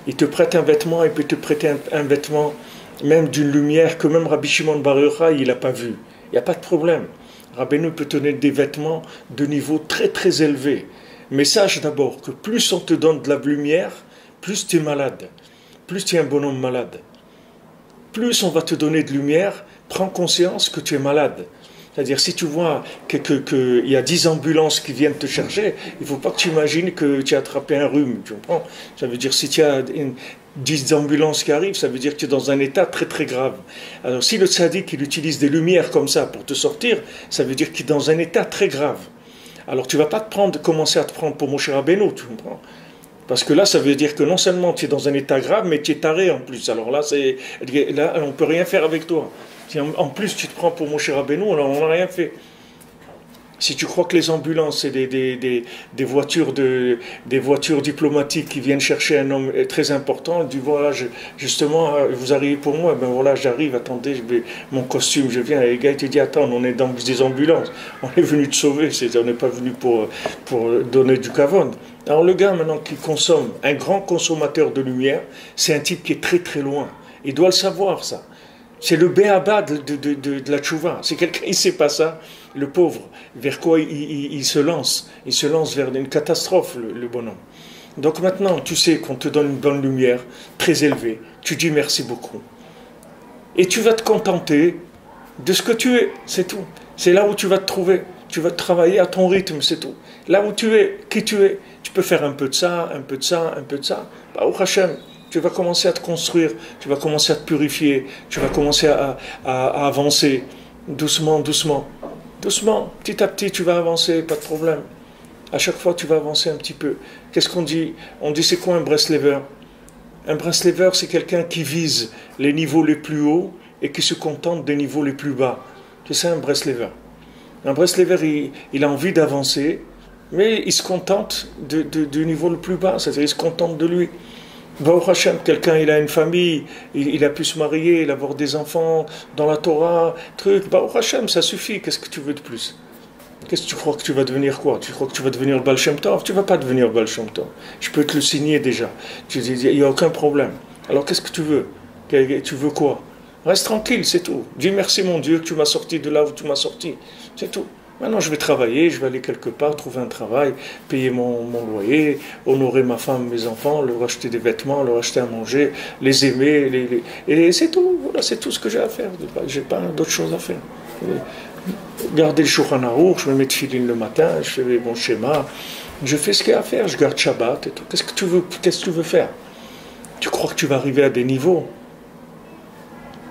Il te prête un vêtement, il peut te prêter un vêtement, même d'une lumière que même Rabbi Shimon Bar Yochai, il n'a pas vu. Il n'y a pas de problème. Rabbeinu peut te donner des vêtements de niveau très très élevé. Mais sache d'abord que plus on te donne de la lumière, plus tu es malade. Plus tu es un bonhomme malade. Plus on va te donner de lumière, prends conscience que tu es malade. C'est-à-dire, si tu vois qu'il y a 10 ambulances qui viennent te chercher, il ne faut pas que tu imagines que tu as attrapé un rhume. Tu comprends? Ça veut dire, si tu as 10 ambulances qui arrivent, ça veut dire que tu es dans un état très très grave. Alors, si le tzaddik il utilise des lumières comme ça pour te sortir, ça veut dire qu'il est dans un état très grave. Alors, tu ne vas pas commencer à te prendre pour Moshe Rabbeinu, tu comprends? Parce que là, ça veut dire que non seulement tu es dans un état grave, mais tu es taré en plus. Alors là, on ne peut rien faire avec toi. Si en plus tu te prends pour Moshe Rabbeinu, alors on n'a rien fait. Si tu crois que les ambulances, c'est des voitures diplomatiques qui viennent chercher un homme très important, tu dis voilà, justement, vous arrivez pour moi, ben voilà, j'arrive, attendez, mon costume, je viens. Et le gars il te dit attends, on est dans des ambulances, on est venu te sauver, on n'est pas venu pour donner du kavod. Alors le gars maintenant qui consomme, un grand consommateur de lumière, c'est un type qui est très très loin. Il doit le savoir ça. C'est le béaba de la tchouva. C'est quelqu'un, il ne sait pas ça, le pauvre. Vers quoi il se lance? Il se lance vers une catastrophe, le bonhomme. Donc maintenant, tu sais qu'on te donne une bonne lumière, très élevée. Tu dis merci beaucoup. Et tu vas te contenter de ce que tu es, c'est tout. C'est là où tu vas te trouver. Tu vas travailler à ton rythme, c'est tout. Là où tu es, qui tu es. Tu peux faire un peu de ça, un peu de ça, un peu de ça. Baruch Hashem. Tu vas commencer à te construire, tu vas commencer à te purifier, tu vas commencer à avancer doucement, doucement. Doucement, petit à petit, tu vas avancer, pas de problème. À chaque fois, tu vas avancer un petit peu. Qu'est-ce qu'on dit? On dit c'est quoi un Breslever? Un Breslever, c'est quelqu'un qui vise les niveaux les plus hauts et qui se contente des niveaux les plus bas. C'est ça un Breslever. Un Breslever, il a envie d'avancer, mais il se contente du niveau le plus bas, c'est-à-dire il se contente de lui. Baruch Hashem, quelqu'un il a une famille, il a pu se marier, il a avoir des enfants dans la Torah, truc, Baruch Hashem, ça suffit, qu'est-ce que tu veux de plus? Qu'est-ce que tu crois que tu vas devenir quoi? Tu crois que tu vas devenir Baal Shem Tov? Tu ne vas pas devenir Baal Shem Tov. Je peux te le signer déjà. Il n'y a aucun problème. Alors qu'est-ce que tu veux? Tu veux quoi? Reste tranquille, c'est tout. Dis merci mon Dieu que tu m'as sorti de là où tu m'as sorti. C'est tout. Maintenant je vais travailler, je vais aller quelque part, trouver un travail, payer mon loyer, honorer ma femme, mes enfants, leur acheter des vêtements, leur acheter à manger, les aimer. Et c'est tout. Voilà, c'est tout ce que j'ai à faire. Je n'ai pas d'autre chose à faire. Garder le Shulchan Aruch, je me mets tefillin le matin, je fais mon schéma, je fais ce qu'il y a à faire, je garde Shabbat et tout. Qu'est-ce que tu veux faire? Tu crois que tu vas arriver à des niveaux?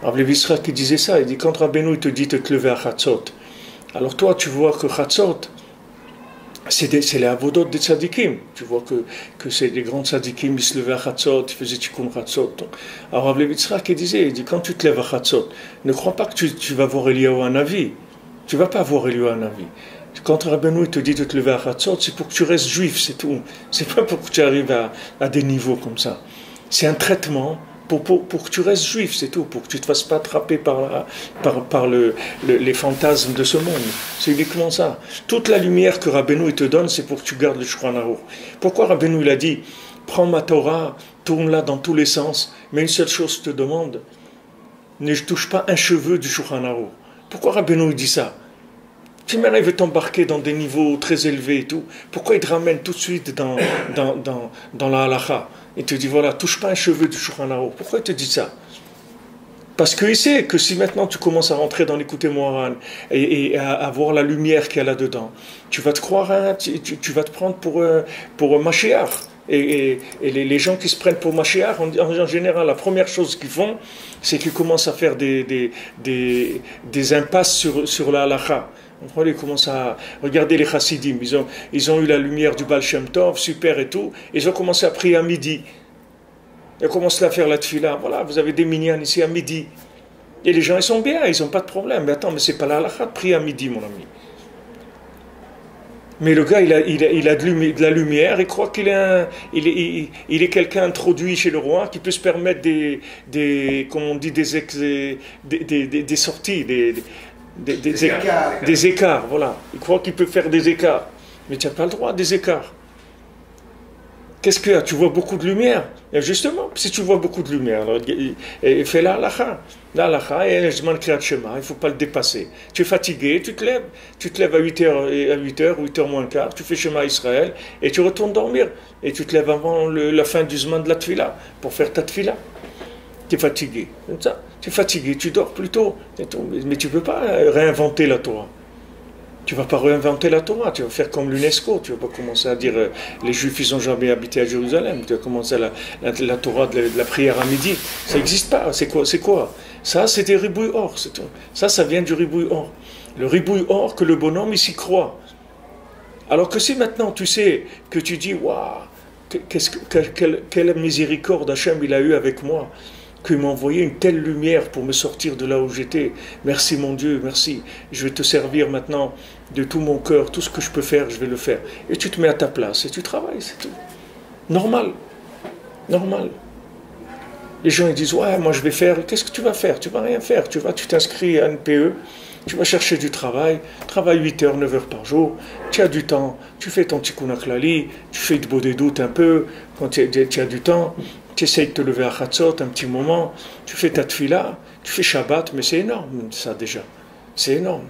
Rav Levi Yitzhak qui disait ça, il dit quand Rabbeinu il te dit de te lever à Chatzot, alors toi tu vois que Chatzot, c'est les avodot des tzadikim. Tu vois que c'est les grands tzadikim, ils se levaient à Chatzot, ils faisaient tikkun Chatzot. Alors Rav Levi Yitzhak il dit quand tu te lèves à Chatzot, ne crois pas que tu vas voir Eliyahu Hanavi. Tu ne vas pas voir Eliyahu Hanavi. Quand Rabbeinu te dit de te lever à Chatzot, c'est pour que tu restes juif, c'est tout. C'est pas pour que tu arrives à des niveaux comme ça. C'est un traitement pour que tu restes juif, c'est tout. Pour que tu ne te fasses pas attraper par les fantasmes de ce monde. C'est uniquement ça. Toute la lumière que Rabbeinu te donne, c'est pour que tu gardes le Shulchan Aruch. Pourquoi Rabbeinu il a dit, prends ma Torah, tourne-la dans tous les sens, mais une seule chose je te demande, ne touche pas un cheveu du Shulchan Aruch. Pourquoi Rabbeinu dit ça? Si maintenant il veut t'embarquer dans des niveaux très élevés et tout, pourquoi il te ramène tout de suite dans la halakha? Il te dit voilà, touche pas un cheveu du Shulchan Aruch. Pourquoi il te dit ça? Parce qu'il sait que si maintenant tu commences à rentrer dans l'écouter Moharan et à voir la lumière qu'il y a là-dedans, tu vas te croire, hein, tu vas te prendre pour Mashiach. Et les gens qui se prennent pour Mashiach, en général, la première chose qu'ils font, c'est qu'ils commencent à faire des impasses sur la halakha. Ils commencent à regarder les chassidim. Ils ont eu la lumière du Baal Shem Tov, super et tout. Ils ont commencé à prier à midi. Ils ont commencé à faire la tefila. Voilà, vous avez des minyan ici à midi. Et les gens, ils sont bien, ils n'ont pas de problème. Mais attends, mais c'est pas la halakha de prier à midi, mon ami. Mais le gars, il a de la lumière, il croit qu'il est quelqu'un introduit chez le roi qui peut se permettre comme on dit, des sorties, des écarts, voilà. Il croit qu'il peut faire des écarts. Mais tu n'as pas le droit des écarts. Qu'est-ce qu'il y a? Tu vois beaucoup de lumière. Et justement, si tu vois beaucoup de lumière, alors, fais la halakha. La halakha, et je demande Kriyat Shema, il ne faut pas le dépasser. Tu es fatigué, tu te lèves à 8h moins le quart, tu fais Shema Israël, et tu retournes dormir. Et tu te lèves avant la fin du Zman de la Tfila, pour faire ta Tfila. Tu es fatigué, comme ça. Tu es fatigué, tu dors plus tôt. Mais tu ne peux pas réinventer la Torah. Tu ne vas pas réinventer la Torah, tu vas faire comme l'UNESCO, tu ne vas pas commencer à dire les Juifs ils n'ont jamais habité à Jérusalem, tu vas commencer la Torah de la prière à midi, ça n'existe pas, c'est quoi? Ça c'est des ribouilles or, c'est tout. Ça vient du ribouille or. Le ribouille or que le bonhomme il s'y croit. Alors que si maintenant tu sais que tu dis waouh, quelle miséricorde Hachem il a eu avec moi, qu'il m'a envoyé une telle lumière pour me sortir de là où j'étais. Merci mon Dieu, merci. Je vais te servir maintenant de tout mon cœur. Tout ce que je peux faire, je vais le faire. Et tu te mets à ta place et tu travailles, c'est tout. Normal. Normal. Les gens ils disent, ouais, moi je vais faire. Qu'est-ce que tu vas faire? Tu vas rien faire. Tu t'inscris à NPE, tu vas chercher du travail, travaille 8 heures, 9 heures par jour, tu as du temps, tu fais ton tikkun klali, tu fais de beaux des doutes un peu, quand tu as du temps. Tu essayes de te lever à Chatzot un petit moment, tu fais ta tefila, tu fais Shabbat, mais c'est énorme ça déjà, c'est énorme.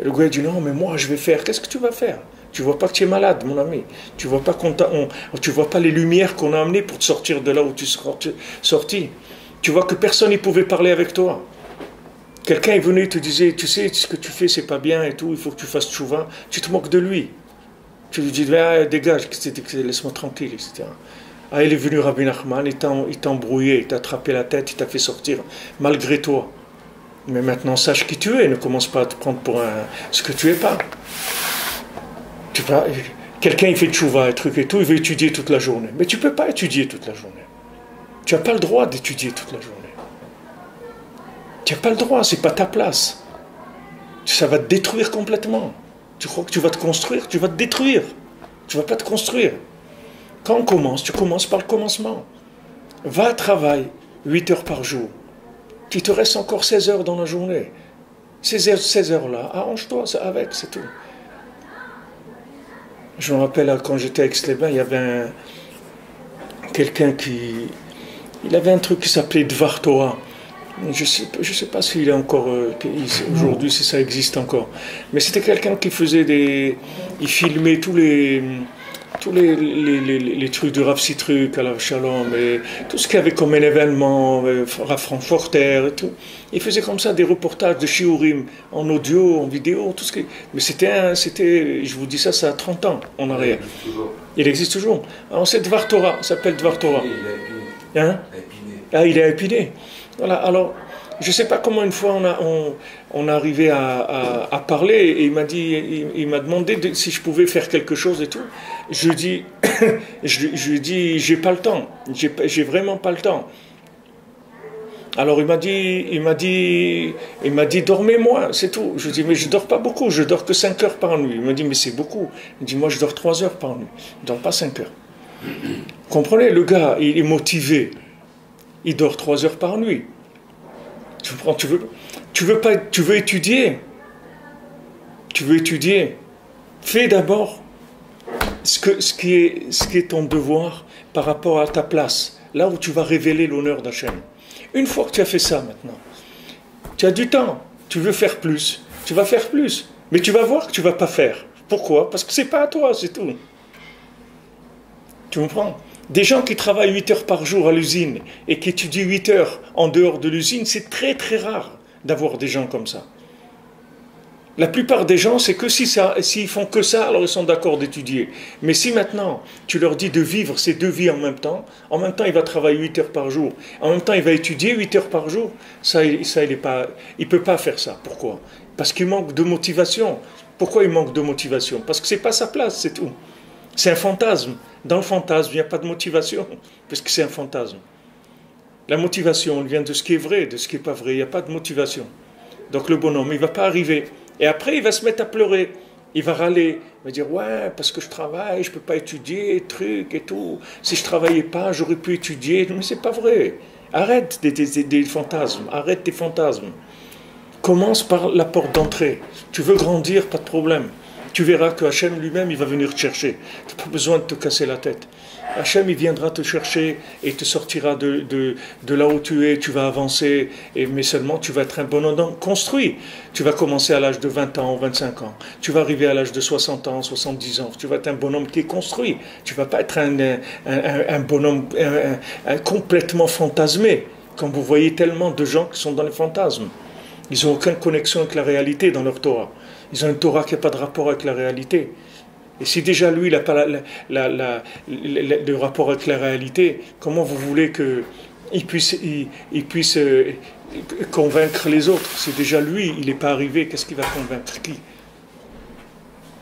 Et le gars dit non, mais moi je vais faire, qu'est-ce que tu vas faire? Tu vois pas que tu es malade, mon ami, tu vois pas tu vois pas les lumières qu'on a amenées pour te sortir de là où tu es sorti, tu vois que personne ne pouvait parler avec toi. Quelqu'un est venu et te disait, tu sais, ce que tu fais c'est pas bien et tout, il faut que tu fasses tchouva, tu te moques de lui. Tu lui dis, dégage, laisse-moi tranquille, etc. Ah, il est venu Rabbi Nachman, il t'a embrouillé, il t'a attrapé la tête, il t'a fait sortir malgré toi. Mais maintenant, sache qui tu es, ne commence pas à te prendre pour ce que tu es pas. Quelqu'un il fait tchouva, un truc et tout, il veut étudier toute la journée. Mais tu ne peux pas étudier toute la journée. Tu n'as pas le droit d'étudier toute la journée. Tu n'as pas le droit, c'est pas ta place. Ça va te détruire complètement. Tu crois que tu vas te construire, tu vas te détruire. Tu ne vas pas te construire. Quand on commence, tu commences par le commencement. Va à travail 8 heures par jour. Il te reste encore 16 heures dans la journée. Ces heures-là, arrange-toi avec, c'est tout. Je me rappelle quand j'étais à Aix-les-Bains, il y avait quelqu'un il avait un truc qui s'appelait Dvar Torah. Je sais pas s'il est encore aujourd'hui, si ça existe encore. Mais c'était quelqu'un qui faisait il filmait tous les trucs du Rav Sitruk, à la Shalom, et tout ce qu'il y avait comme un événement, Rav Frankfurter et tout. Il faisait comme ça des reportages de Shiurim, en audio, en vidéo, tout ce qui... Mais c'était, je vous dis ça, ça a 30 ans en arrière. Il existe toujours. Alors c'est Dvar Torah, ça s'appelle Dvar Torah. Il est à Épinay. Ah, il est à Épinay. Voilà, alors, je ne sais pas comment une fois on arrivait à parler, et il m'a demandé si je pouvais faire quelque chose et tout. Je lui dis, j'ai pas le temps, j'ai vraiment pas le temps. Alors il m'a dit, dormez-moi, c'est tout. Je lui dis, mais je dors pas beaucoup, je dors que 5 heures par nuit. Il m'a dit, mais c'est beaucoup. Il dit, moi je dors 3 heures par nuit, je dors pas 5 heures. Comprenez, le gars, il est motivé, il dort 3 heures par nuit. Tu veux étudier. Tu veux étudier. Fais d'abord ce qui est ton devoir par rapport à ta place, là où tu vas révéler l'honneur d'Hachem. Une fois que tu as fait ça maintenant, tu as du temps, tu veux faire plus, tu vas faire plus, mais tu vas voir que tu ne vas pas faire. Pourquoi? Parce que ce n'est pas à toi, c'est tout. Tu comprends? Des gens qui travaillent 8 heures par jour à l'usine et qui étudient 8 heures en dehors de l'usine, c'est très très rare d'avoir des gens comme ça. La plupart des gens, c'est que s'ils font que ça, alors ils sont d'accord d'étudier. Mais si maintenant, tu leur dis de vivre ces deux vies en même temps il va travailler 8 heures par jour, en même temps il va étudier 8 heures par jour, il ne peut pas faire ça. Pourquoi? Parce qu'il manque de motivation. Pourquoi il manque de motivation? Parce que ce n'est pas sa place, c'est tout. C'est un fantasme. Dans le fantasme, il n'y a pas de motivation, parce que c'est un fantasme. La motivation, elle vient de ce qui est vrai, de ce qui n'est pas vrai. Il n'y a pas de motivation. Donc le bonhomme, il ne va pas arriver. Et après, il va se mettre à pleurer. Il va râler. Il va dire, ouais, parce que je travaille, je ne peux pas étudier, trucs et tout. Si je ne travaillais pas, j'aurais pu étudier. Mais ce n'est pas vrai. Arrête des fantasmes. Arrête tes fantasmes. Commence par la porte d'entrée. Tu veux grandir, pas de problème. Tu verras que Hachem lui-même, il va venir te chercher. Tu n'as pas besoin de te casser la tête. Hachem, il viendra te chercher et te sortira de là où tu es. Tu vas avancer, mais seulement tu vas être un bonhomme construit. Tu vas commencer à l'âge de 20 ans, 25 ans. Tu vas arriver à l'âge de 60 ans, 70 ans. Tu vas être un bonhomme qui est construit. Tu ne vas pas être un bonhomme complètement fantasmé. Comme vous voyez tellement de gens qui sont dans les fantasmes. Ils n'ont aucune connexion avec la réalité dans leur Torah. Ils ont une Torah qui n'a pas de rapport avec la réalité. Et si déjà lui, il n'a pas le rapport avec la réalité, comment vous voulez qu'il puisse convaincre les autres? Si déjà lui, il n'est pas arrivé, qu'est-ce qu'il va convaincre qui?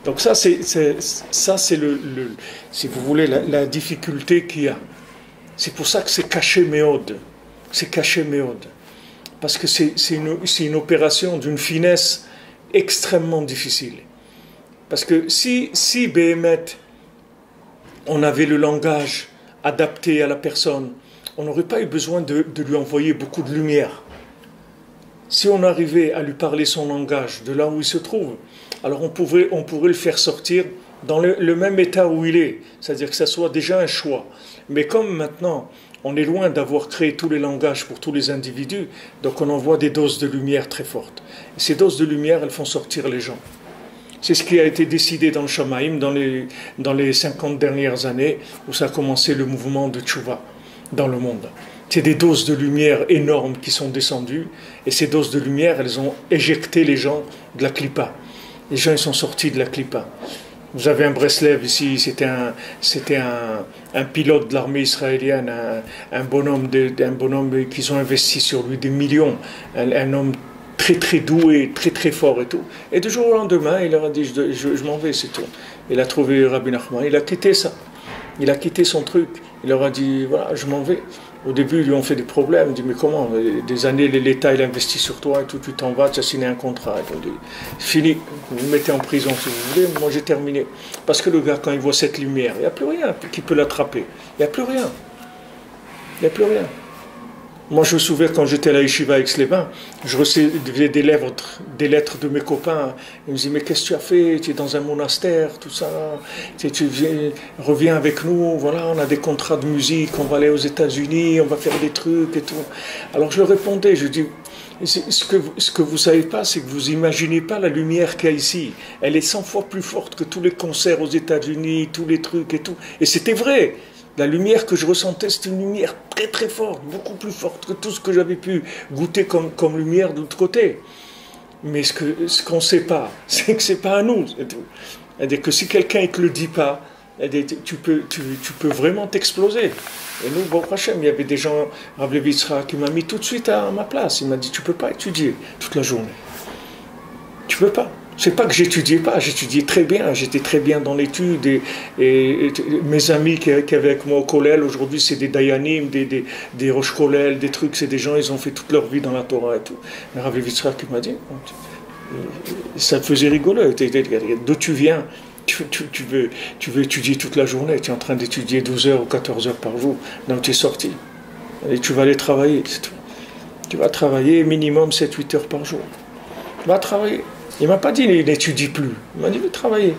Donc ça, c'est si vous voulez, la difficulté qu'il y a. C'est pour ça que c'est caché méode. C'est caché méode. Parce que c'est une opération d'une finesse extrêmement difficile. Parce que si Béhémet, on avait le langage adapté à la personne, on n'aurait pas eu besoin de lui envoyer beaucoup de lumière. Si on arrivait à lui parler son langage, de là où il se trouve, alors on pourrait le faire sortir dans le même état où il est, c'est-à-dire que ça soit déjà un choix. Mais comme maintenant, on est loin d'avoir créé tous les langages pour tous les individus, donc on envoie des doses de lumière très fortes. Et ces doses de lumière, elles font sortir les gens. C'est ce qui a été décidé dans le Shamaïm dans les 50 dernières années, où ça a commencé le mouvement de Tchouva dans le monde. C'est des doses de lumière énormes qui sont descendues, et ces doses de lumière, elles ont éjecté les gens de la Klippa. Les gens, ils sont sortis de la Klippa. Vous avez un Breslev ici, c'était un pilote de l'armée israélienne, un bonhomme qu'ils ont investi sur lui des millions, un homme très très doué, très très fort et tout. Et du jour au lendemain, il leur a dit, je m'en vais, c'est tout. Il a trouvé Rabbi Nachman, il a quitté ça. Il a quitté son truc. Il leur a dit, voilà, je m'en vais. Au début, ils lui ont fait des problèmes. Il dit, mais comment? Des années, l'État, il investit sur toi et tout, tu t'en vas, tu as signé un contrat. Ils ont dit, fini, vous me mettez en prison si vous voulez, moi j'ai terminé. Parce que le gars, quand il voit cette lumière, il n'y a plus rien qui peut l'attraper. Il n'y a plus rien. Il n'y a plus rien. Moi, je me souviens quand j'étais à la Yeshiva Aix-les-Bains, je recevais des lettres de mes copains. Ils me disaient, mais qu'est-ce que tu as fait? Tu es dans un monastère, tout ça. Reviens avec nous. Voilà, on a des contrats de musique, on va aller aux États-Unis, on va faire des trucs et tout. Alors je leur répondais, je dis, ce que vous ne savez pas, c'est que vous imaginez pas la lumière qu'il y a ici. Elle est 100 fois plus forte que tous les concerts aux États-Unis, tous les trucs et tout. Et c'était vrai. La lumière que je ressentais, c'était une lumière très très forte, beaucoup plus forte que tout ce que j'avais pu goûter comme lumière de l'autre côté. Mais ce qu'on ne sait pas, c'est que ce n'est pas à nous. C'est-à-dire que si quelqu'un ne te le dit pas, tu peux vraiment t'exploser. Et nous, bon, Hachem, il y avait des gens, Rav Levi Yitzhak, qui m'a mis tout de suite à ma place. Il m'a dit, tu ne peux pas étudier toute la journée. Tu ne peux pas. C'est pas que j'étudiais pas, j'étudiais très bien, j'étais très bien dans l'étude et mes amis qui avaient avec moi au collège, aujourd'hui c'est des dayanim, des roches collèges, des trucs, c'est des gens, ils ont fait toute leur vie dans la Torah et tout. Mais Rav Levi Yitzhak qui m'a dit, ça me faisait rigoler, d'où tu viens, tu veux étudier toute la journée, tu es en train d'étudier 12 heures ou 14 heures par jour, donc tu es sorti, et tu vas aller travailler, c'est tout. Tu vas travailler minimum 7-8 heures par jour, tu vas travailler. Il ne m'a pas dit n'étudie plus. Il m'a dit de travailler.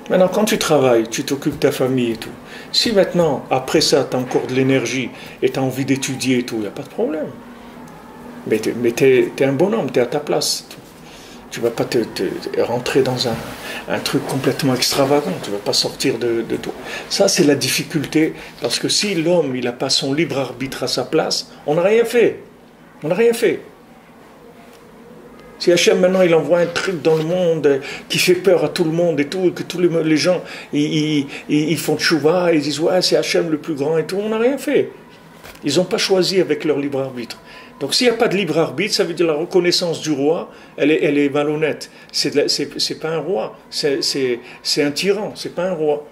Maintenant, quand tu travailles, tu t'occupes de ta famille et tout. Si maintenant, après ça, tu as encore de l'énergie et tu as envie d'étudier et tout, il n'y a pas de problème. Mais tu es un bonhomme, tu es à ta place. Tu ne vas pas te rentrer dans un truc complètement extravagant. Tu ne vas pas sortir de tout. Ça, c'est la difficulté. Parce que si l'homme, il n'a pas son libre arbitre à sa place, on n'a rien fait. On n'a rien fait. Si Hachem maintenant il envoie un truc dans le monde qui fait peur à tout le monde et tout, et que tous les gens ils font tchouva, ils disent ouais c'est Hachem le plus grand et tout, on n'a rien fait. Ils n'ont pas choisi avec leur libre arbitre. Donc s'il n'y a pas de libre arbitre, ça veut dire la reconnaissance du roi, elle est malhonnête. C'est pas un roi, c'est un tyran, c'est pas un roi.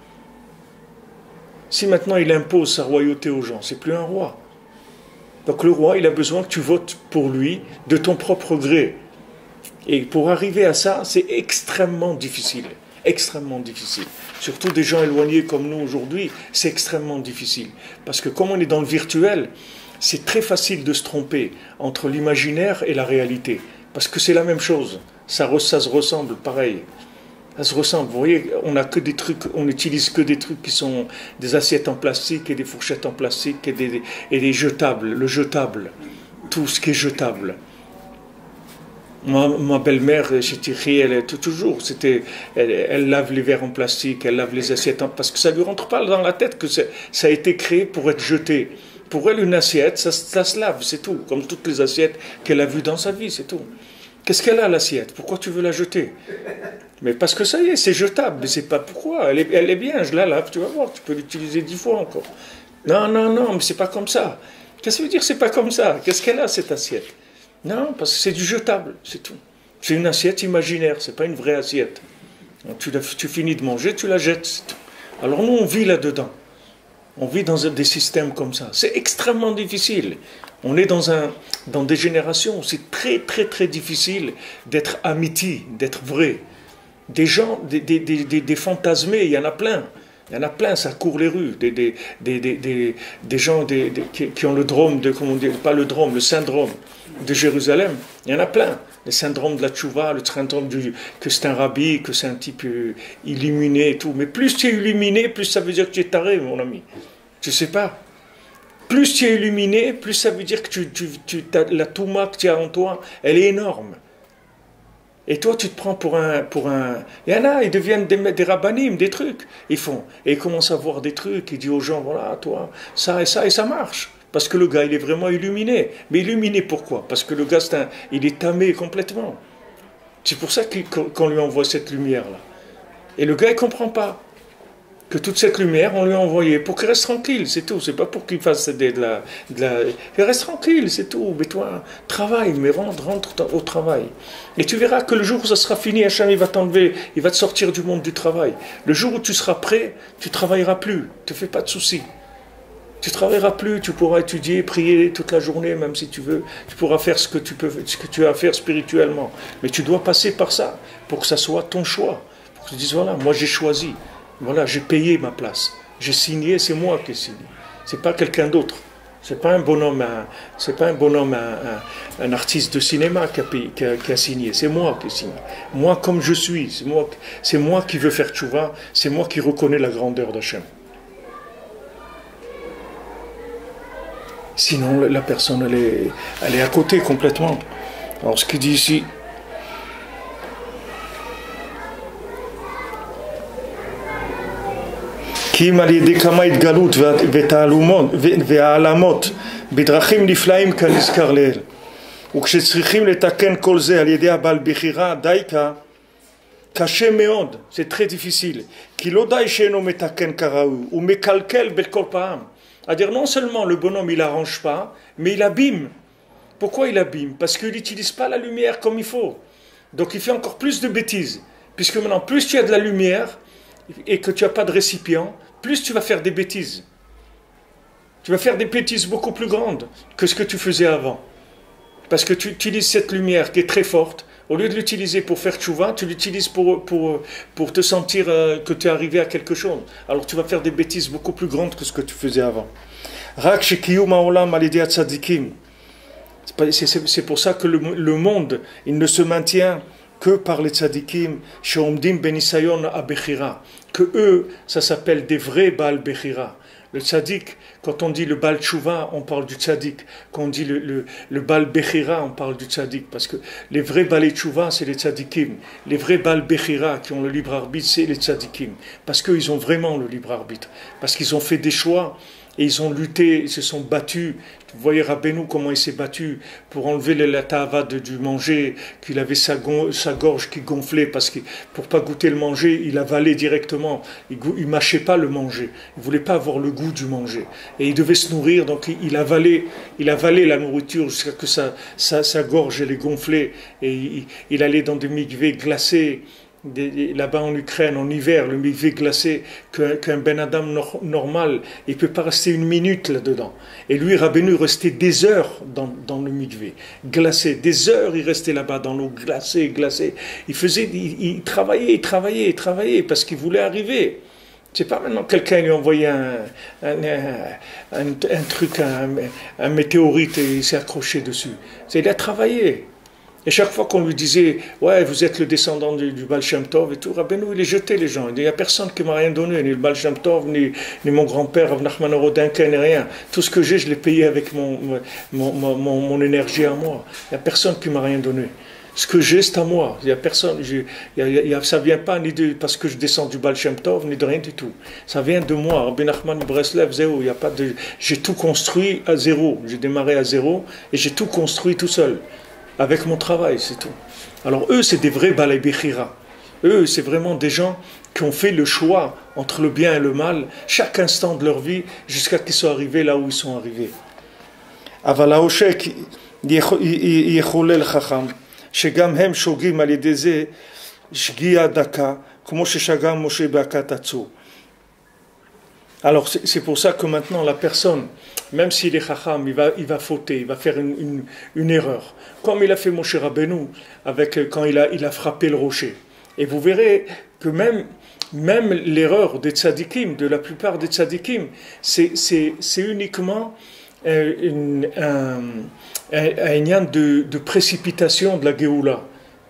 Si maintenant il impose sa royauté aux gens, c'est plus un roi. Donc le roi il a besoin que tu votes pour lui de ton propre gré. Et pour arriver à ça, c'est extrêmement difficile. Extrêmement difficile. Surtout des gens éloignés comme nous aujourd'hui, c'est extrêmement difficile. Parce que comme on est dans le virtuel, c'est très facile de se tromper entre l'imaginaire et la réalité. Parce que c'est la même chose. Ça se ressemble pareil. Ça se ressemble. Vous voyez, on a que des trucs, on n'utilise que des trucs qui sont des assiettes en plastique et des fourchettes en plastique et des jetables. Le jetable. Tout ce qui est jetable. Ma belle-mère, elle lave les verres en plastique, elle lave les assiettes, parce que ça ne lui rentre pas dans la tête que ça a été créé pour être jeté. Pour elle, une assiette, ça se lave, c'est tout, comme toutes les assiettes qu'elle a vues dans sa vie, c'est tout. Qu'est-ce qu'elle a, l'assiette? Pourquoi tu veux la jeter? Mais parce que ça y est, c'est jetable, mais c'est pas pourquoi. Elle est bien, je la lave, tu vas voir, tu peux l'utiliser 10 fois encore. Non, mais c'est pas comme ça. Qu'est-ce que ça veut dire, c'est pas comme ça? Qu'est-ce qu'elle a, cette assiette? Non, parce que c'est du jetable, c'est tout. C'est une assiette imaginaire, c'est pas une vraie assiette. Donc, tu finis de manger, tu la jettes, c'est tout. Alors nous, on vit là-dedans. On vit dans des systèmes comme ça. C'est extrêmement difficile. On est dans des générations où c'est très, très, très difficile d'être amiti, d'être vrai. Des gens, des fantasmés, il y en a plein. Il y en a plein, ça court les rues. Des gens qui ont le drôme, comment on dit, pas le drôme, le syndrome de Jérusalem. Il y en a plein. Le syndrome de la tchouva, le syndrome que c'est un rabbi, que c'est un type illuminé et tout. Mais plus tu es illuminé, plus ça veut dire que tu es taré, mon ami. Tu sais pas. Plus tu es illuminé, plus ça veut dire que la touma que tu as en toi, elle est énorme. Et toi, tu te prends pour un... Il y en a, ils deviennent des rabbinim, des trucs. Et ils commencent à voir des trucs, ils disent aux gens, voilà, toi, ça, et ça marche. Parce que le gars, il est vraiment illuminé. Mais illuminé pourquoi? Parce que le gars, il est tamé complètement. C'est pour ça qu'on lui envoie cette lumière-là. Et le gars, il ne comprend pas que toute cette lumière, on lui a envoyé pour qu'il reste tranquille, c'est tout. C'est pas pour qu'il fasse Il reste tranquille, c'est tout. Mais toi, travaille, mais rentre au travail. Et tu verras que le jour où ça sera fini, Hachem, il va t'enlever, il va te sortir du monde du travail. Le jour où tu seras prêt, tu ne travailleras plus. Ne te fais pas de soucis. Tu ne travailleras plus, tu pourras étudier, prier toute la journée, même si tu veux. Tu pourras faire ce que tu as à faire spirituellement. Mais tu dois passer par ça, pour que ça soit ton choix. Pour que tu dises, voilà, moi j'ai choisi. Voilà, j'ai payé ma place. J'ai signé, c'est moi qui ai signé. C'est pas quelqu'un d'autre. C'est pas un bonhomme, c'est pas un bonhomme, un artiste de cinéma qui a signé. C'est moi qui signe. Moi comme je suis. C'est moi qui veux faire tchouva. C'est moi qui reconnais la grandeur d'Hachem. Sinon, la personne, elle est à côté complètement. Alors, ce qu'il dit ici, כי אם על ידי כמה התגלות והעלמות בדרכים נפלאים כנזכר לעיל, וכשצריכים לתקן כל זה על ידי הבעל בחירה דייקה, קשה מאוד, c'est très difficile, כי לא די שאינו מתקן כראוי, הוא מקלקל בכל פעם. C'est-à-dire non seulement le bonhomme il arrange pas, mais il abîme. Pourquoi il abîme? Parce qu'il n'utilise pas la lumière comme il faut. Donc il fait encore plus de bêtises. Puisque maintenant, plus tu as de la lumière et que tu n'as pas de récipient, plus tu vas faire des bêtises. Tu vas faire des bêtises beaucoup plus grandes que ce que tu faisais avant. Parce que tu utilises cette lumière qui est très forte. Au lieu de l'utiliser pour faire tchouva, tu l'utilises pour te sentir que tu es arrivé à quelque chose. Alors tu vas faire des bêtises beaucoup plus grandes que ce que tu faisais avant. C'est pour ça que le monde, il ne se maintient que par les tzadikim, sheomdim benisayon abechira, que eux, ça s'appelle des vrais Baal Bechira. Le tzadik, quand on dit le Baal Tshuva, on parle du tzadik. Quand on dit le Baal Bechira, on parle du tzadik. Parce que les vrais Baal Tshuva, c'est les tzadikim. Les vrais Baal Bechira qui ont le libre arbitre, c'est les tzadikim. Parce qu'ils ont vraiment le libre arbitre. Parce qu'ils ont fait des choix. Et ils ont lutté, ils se sont battus. Vous voyez Rabbeinu comment il s'est battu pour enlever la ta'ava du manger, qu'il avait sa gorge qui gonflait parce que pour pas goûter le manger, il avalait directement. Il mâchait pas le manger. Il voulait pas avoir le goût du manger. Et il devait se nourrir, donc il avalait la nourriture jusqu'à que sa gorge elle est gonflée. Et il allait dans des mikvés glacés. Là-bas en Ukraine, en hiver, le mikvé glacé, qu'un Ben Adam normal, il ne peut pas rester une minute là-dedans. Et lui, Rabbeinu, restait des heures dans le mikvé, glacé. Des heures, il restait là-bas dans l'eau glacée. Il travaillait, parce qu'il voulait arriver. C'est pas maintenant quelqu'un lui a envoyé un truc, un météorite et il s'est accroché dessus. Il a travaillé. Et chaque fois qu'on lui disait, ouais, vous êtes le descendant du Baal Shem Tov et tout, Rabbeinu, il les jetait les gens. Il n'y a personne qui m'a rien donné, ni le Baal Shem Tov, ni mon grand-père, Rav Nachman Orodinka, ni rien. Tout ce que j'ai, je l'ai payé avec mon énergie à moi. Il n'y a personne qui m'a rien donné. Ce que j'ai, c'est à moi. Il n'y a personne. Ça ne vient pas ni parce que je descends du Baal Shem Tov, ni de rien du tout. Ça vient de moi. Rabbi Nachman Breslev, zéro. Il y a pas de. J'ai tout construit à zéro. J'ai démarré à zéro et j'ai tout construit tout seul. Avec mon travail, c'est tout. Alors eux, c'est des vrais Balei Bechira. Eux, c'est vraiment des gens qui ont fait le choix entre le bien et le mal, chaque instant de leur vie, jusqu'à qu'ils soient arrivés là où ils sont arrivés. אבל העושק יחולל חכם, שגם הם שוגים על ידי זה שגיאה דקה, כמו ששגה משה בהכת הצור. Alors c'est pour ça que maintenant la personne, même s'il est chacham, il va fauter, il va faire une erreur. Comme il a fait Moshe Rabbeinu quand il a frappé le rocher. Et vous verrez que même l'erreur des tzadikim, de la plupart des tzadikim, c'est uniquement un lien de précipitation de la Géoula.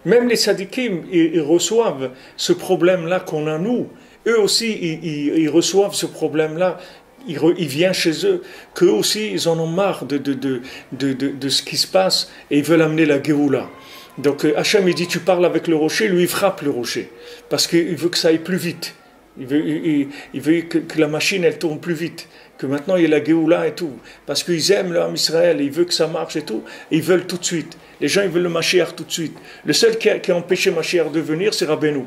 Même les tzadikim, ils reçoivent ce problème-là qu'on a nous. Eux aussi, ils reçoivent ce problème-là, il vient chez eux, qu'eux aussi, ils en ont marre de ce qui se passe et ils veulent amener la Géoula. Donc Hachem, il dit, tu parles avec le rocher, lui, il frappe le rocher, parce qu'il veut que ça aille plus vite. Il veut que la machine, elle tourne plus vite, que maintenant il y ait la Géoula et tout, parce qu'ils aiment l'homme Israël, ils veulent que ça marche et tout, et ils veulent tout de suite. Les gens, ils veulent le Mashiach tout de suite. Le seul qui a empêché Mashiach de venir, c'est Rabbeinu.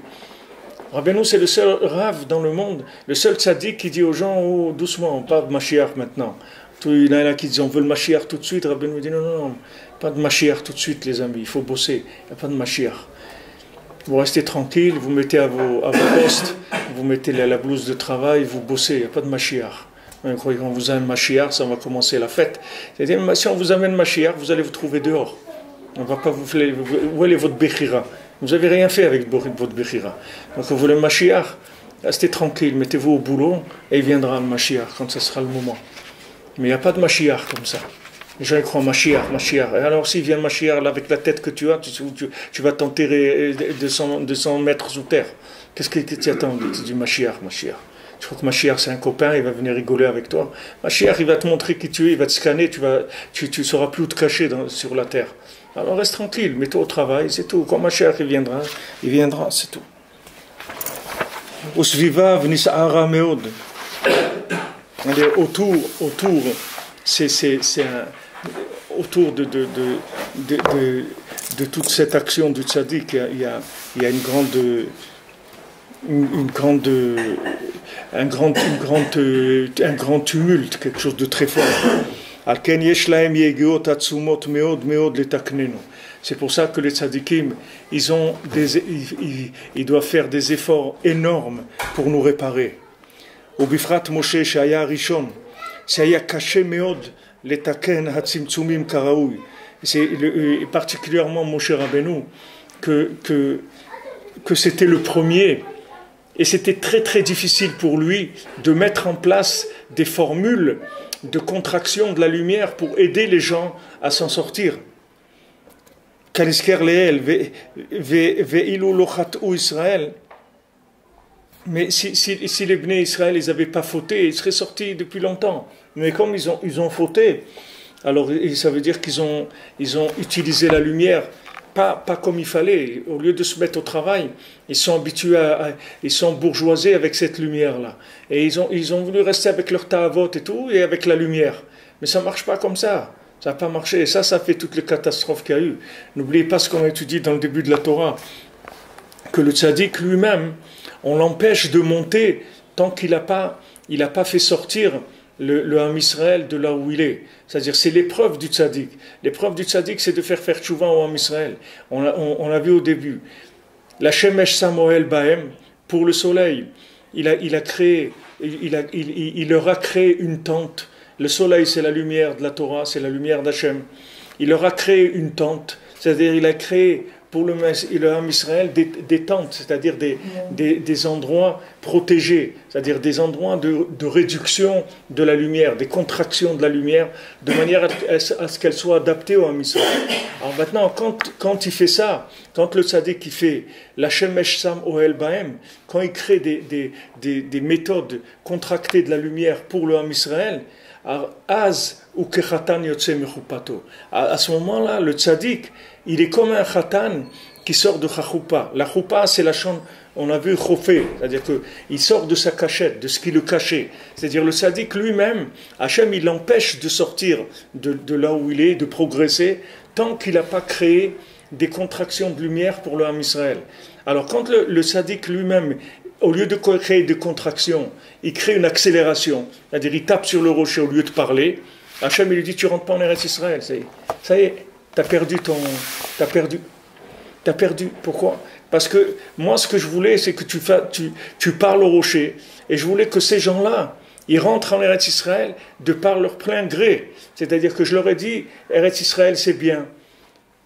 Rabbeinu, c'est le seul Rav dans le monde, le seul tzaddik qui dit aux gens, oh, doucement, pas de Mashiach maintenant. Il y en a qui disent, on veut le Mashiach tout de suite. Rabbeinu dit, non, pas de Mashiach tout de suite, les amis, il faut bosser, il n'y a pas de Mashiach. Vous restez tranquille, vous mettez à vos postes, vous mettez la blouse de travail, vous bossez, il n'y a pas de Mashiach. Quand on vous amène Mashiach, ça va commencer la fête. C'est-à-dire, si on vous amène Mashiach, vous allez vous trouver dehors. On ne va pas vous faire, où est votre Bechira? Vous n'avez rien fait avec votre Bechira. Donc vous voulez le Mashiach, restez tranquille, mettez-vous au boulot et il viendra le Mashiach quand ce sera le moment. Mais il n'y a pas de Mashiach comme ça. Les gens ils croient Mashiach, Mashiach. Et alors s'il vient Mashiach là, avec la tête que tu as, tu vas t'enterrer 200 mètres sous terre. Qu'est-ce que tu attends du Mashiach, Mashiach? Tu crois que Mashiach c'est un copain, il va venir rigoler avec toi. Mashiach il va te montrer qui tu es, il va te scanner, tu sauras plus où te cacher sur la terre. Alors reste tranquille, mets-toi au travail, c'est tout. Quand Mashiach il viendra, c'est tout. Usviva v'nis'ara meod. Autour, autour de toute cette action du tzaddik, il y a un grand tumulte, quelque chose de très fort. C'est pour ça que les tzaddikim, ils doivent faire des efforts énormes pour nous réparer. ובפרט משה שהיה הראשון, שהיה קשה מאוד לתקן הצמצומים כראוי. C'est particulièrement Moshe Rabbeinu que c'était le premier et c'était très très difficile pour lui de mettre en place des formules de contraction de la lumière pour aider les gens à s'en sortir. Kanisker leel ve'ilu lo chat'u Israël. Mais si les Bnei Israël ils n'avaient pas fauté, ils seraient sortis depuis longtemps. Mais comme ils ont fauté, alors ça veut dire qu'ils ont utilisé la lumière pas comme il fallait. Au lieu de se mettre au travail, ils sont habitués ils sont bourgeoisés avec cette lumière-là. Et ils ont voulu rester avec leur ta'avot et tout, et avec la lumière. Mais ça ne marche pas comme ça. Ça n'a pas marché. Et ça fait toutes les catastrophes qu'il y a eu. N'oubliez pas ce qu'on a étudié dans le début de la Torah, que le tzaddik lui-même, on l'empêche de monter tant qu'il n'a pas fait sortir le Ham Israël de là où il est. C'est-à-dire, c'est l'épreuve du tzaddik. L'épreuve du tzaddik, c'est de faire tchouva au Ham Israël. On l'a vu au début. La Shemesh Samoel Bahem, pour le soleil, il leur a créé une tente. Le soleil, c'est la lumière de la Torah, c'est la lumière d'Hachem. Il leur a créé une tente. C'est-à-dire, il a créé pour le Ham Israël des tentes, c'est-à-dire des endroits protégés, c'est-à-dire des endroits de réduction de la lumière, des contractions de la lumière, de manière à ce qu'elle soit adaptée au Ham Israël. Alors maintenant, quand il fait ça, quand le tzaddik il fait la Shemesh Sam Ohel Bahem, quand il crée des méthodes contractées de la lumière pour le Ham Israël, à ce moment-là, le tzaddik, il est comme un khatan qui sort de chachoupa. La choupa, c'est la chambre, on a vu chofé, c'est-à-dire qu'il sort de sa cachette, de ce qui le cachait. C'est-à-dire le tzaddik lui-même, Hachem, il l'empêche de sortir de là où il est, de progresser, tant qu'il n'a pas créé des contractions de lumière pour le Ham Israël. Alors quand le tzaddik lui-même, au lieu de créer des contractions, il crée une accélération, c'est-à-dire il tape sur le rocher au lieu de parler, Hachem, il lui dit, tu rentres pas en Eretz Israël, ça y est, t'as perdu. Pourquoi? Parce que moi, ce que je voulais, c'est que tu parles au rocher. Et je voulais que ces gens-là, ils rentrent en Eretz Israël de par leur plein gré. C'est-à-dire que je leur ai dit, Eretz Israël, c'est bien.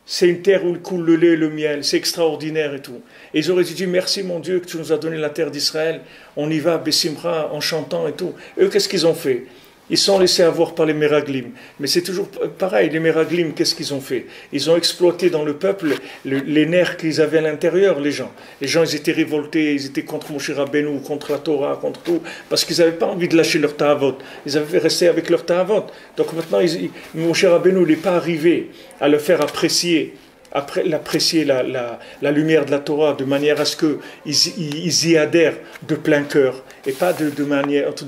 C'est une terre où il coule le lait et le miel. C'est extraordinaire et tout. Et ils auraient dit, merci mon Dieu que tu nous as donné la terre d'Israël. On y va, Bessimra, en chantant et tout. Eux, qu'est-ce qu'ils ont fait? Ils sont laissés avoir par les Meraglim. Mais c'est toujours pareil, les Meraglim, qu'est-ce qu'ils ont fait? Ils ont exploité dans le peuple les nerfs qu'ils avaient à l'intérieur, les gens. Les gens, ils étaient révoltés, ils étaient contre Moshe Rabbeinu, contre la Torah, contre tout, parce qu'ils n'avaient pas envie de lâcher leur ta'avot. Ils avaient resté avec leur ta'avot. Donc maintenant, Moshe Rabbeinu n'est pas arrivé à le faire apprécier la lumière de la Torah de manière à ce qu'ils y adhèrent de plein cœur et pas de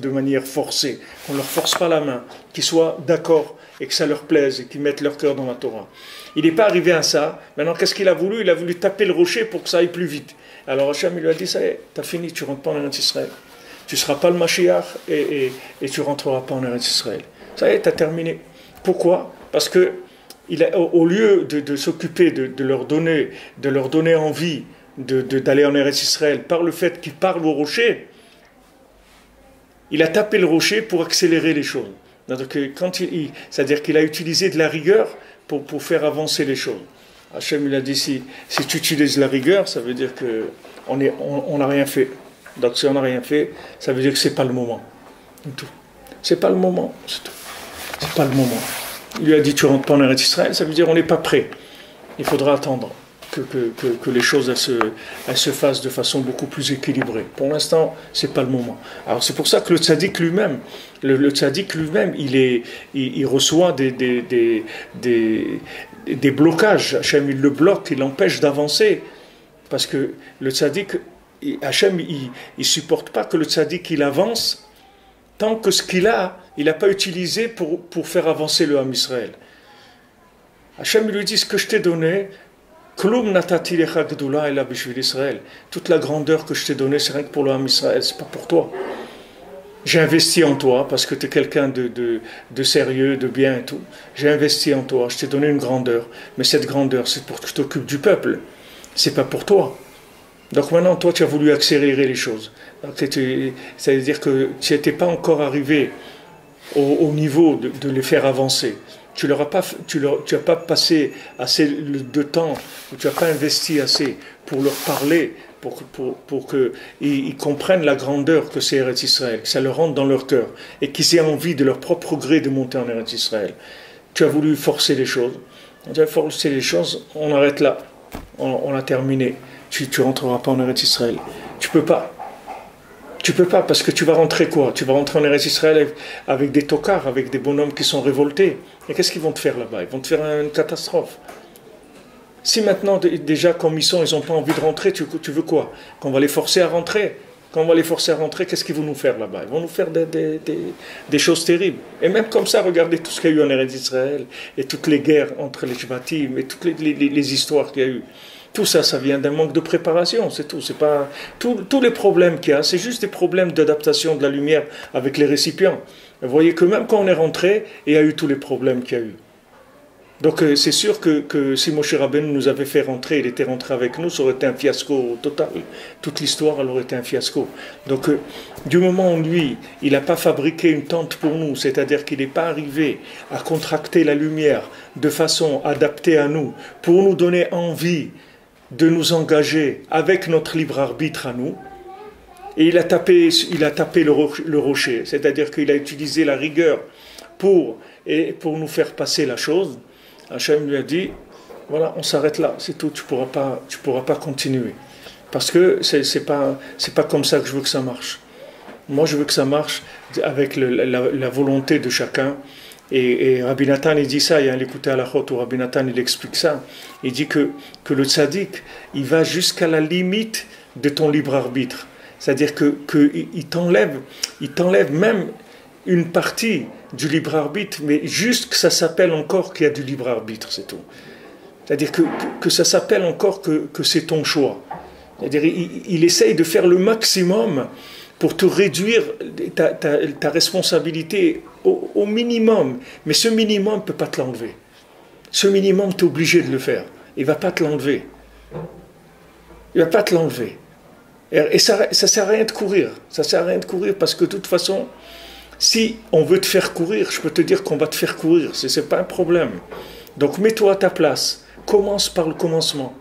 manière forcée, qu'on ne leur force pas la main, qu'ils soient d'accord et que ça leur plaise et qu'ils mettent leur cœur dans la Torah. Il n'est pas arrivé à ça. Maintenant, qu'est-ce qu'il a voulu? Il a voulu taper le rocher pour que ça aille plus vite. Alors Hachem, il lui a dit, ça y est, t'as fini, tu ne rentres pas en Eretz Israël. Tu ne seras pas le Mashiach et tu ne rentreras pas en Eretz Israël. Ça y est, t'as terminé. Pourquoi? Parce que au lieu de s'occuper de leur donner envie d'aller en Eretz Israël par le fait qu'il parle au rocher, il a tapé le rocher pour accélérer les choses. Donc, c'est-à-dire qu'il a utilisé de la rigueur pour faire avancer les choses. Hachem il a dit, si tu utilises la rigueur, ça veut dire qu'on n'a rien fait. Donc si on n'a rien fait, ça veut dire que ce n'est pas le moment. C'est pas le moment, c'est tout. c'est pas le moment. Il lui a dit tu rentres pas en Eretz Israël, ça veut dire on n'est pas prêt. Il faudra attendre que les choses elles se fassent de façon beaucoup plus équilibrée. Pour l'instant, c'est pas le moment. Alors c'est pour ça que le tzaddik lui-même, le tzaddik lui-même, il reçoit des blocages. Hachem, il le bloque, il l'empêche d'avancer. Parce que le tzaddik, Hachem, il supporte pas que le tzaddik, il avance tant que ce qu'il a, il n'a pas utilisé pour faire avancer le Ham Israël. Hachem lui dit, ce que je t'ai donné, Klum natati lecha gdula ela bishvil Israël. Toute la grandeur que je t'ai donnée, c'est rien que pour le Ham Israël, c'est pas pour toi. J'ai investi en toi parce que tu es quelqu'un de sérieux, de bien et tout. J'ai investi en toi, je t'ai donné une grandeur. Mais cette grandeur, c'est pour que tu t'occupes du peuple. C'est pas pour toi. Donc maintenant, toi, tu as voulu accélérer les choses. Ça veut dire que tu n'étais pas encore arrivé au niveau de les faire avancer. Tu n'as pas passé assez de temps, tu n'as pas investi assez pour leur parler, pour qu'ils comprennent la grandeur que c'est Eretz Israël, que ça leur rentre dans leur cœur, et qu'ils aient envie de leur propre gré de monter en Eretz Israël. Tu as voulu forcer les choses. Tu as forcé les choses, on arrête là. On a terminé. Tu ne rentreras pas en Eretz Israël. Tu peux pas. Tu peux pas, parce que tu vas rentrer quoi? Tu vas rentrer en Eretz Israël avec des tocards, avec des bonhommes qui sont révoltés. Et qu'est-ce qu'ils vont te faire là-bas? Ils vont te faire une catastrophe. Si maintenant, déjà, comme ils n'ont pas envie de rentrer, tu veux quoi? Qu'on va les forcer à rentrer? Quand on va les forcer à rentrer, qu'est-ce qu'ils vont nous faire là-bas? Ils vont nous faire des choses terribles. Et même comme ça, regardez tout ce qu'il y a eu en Eretz Israël, et toutes les guerres entre les Shvatim, et toutes les histoires qu'il y a eu. Tout ça, ça vient d'un manque de préparation, c'est tout. C'est pas tous les problèmes qu'il y a, c'est juste des problèmes d'adaptation de la lumière avec les récipients. Vous voyez que même quand on est rentré, il y a eu tous les problèmes qu'il y a eu. Donc c'est sûr que si Moshe Rabbeinu nous avait fait rentrer, il était rentré avec nous, ça aurait été un fiasco total. Toute l'histoire, elle aurait été un fiasco. Donc du moment où lui, il n'a pas fabriqué une tente pour nous, c'est-à-dire qu'il n'est pas arrivé à contracter la lumière de façon adaptée à nous, pour nous donner envie de nous engager avec notre libre arbitre à nous, et il a tapé le rocher, c'est-à-dire qu'il a utilisé la rigueur pour nous faire passer la chose. Hachem lui a dit, voilà, on s'arrête là, c'est tout, tu pourras pas continuer. Parce que c'est pas comme ça que je veux que ça marche. Moi, je veux que ça marche avec la volonté de chacun. Et Rabbi Nathan, il dit ça, il y a un écouté à la chôte où Rabbi Nathan, il explique ça. Il dit que le tzaddik, il va jusqu'à la limite de ton libre arbitre. C'est-à-dire qu'il t'enlève même une partie du libre arbitre, mais juste que ça s'appelle encore qu'il y a du libre arbitre, c'est tout. C'est-à-dire que ça s'appelle encore que c'est ton choix. C'est-à-dire il essaye de faire le maximum pour te réduire ta responsabilité au minimum. Mais ce minimum ne peut pas te l'enlever. Ce minimum, tu es obligé de le faire. Il ne va pas te l'enlever. Il ne va pas te l'enlever. Et ça ne sert à rien de courir. Ça ne sert à rien de courir parce que de toute façon, si on veut te faire courir, je peux te dire qu'on va te faire courir. Ce n'est pas un problème. Donc mets-toi à ta place. Commence par le commencement.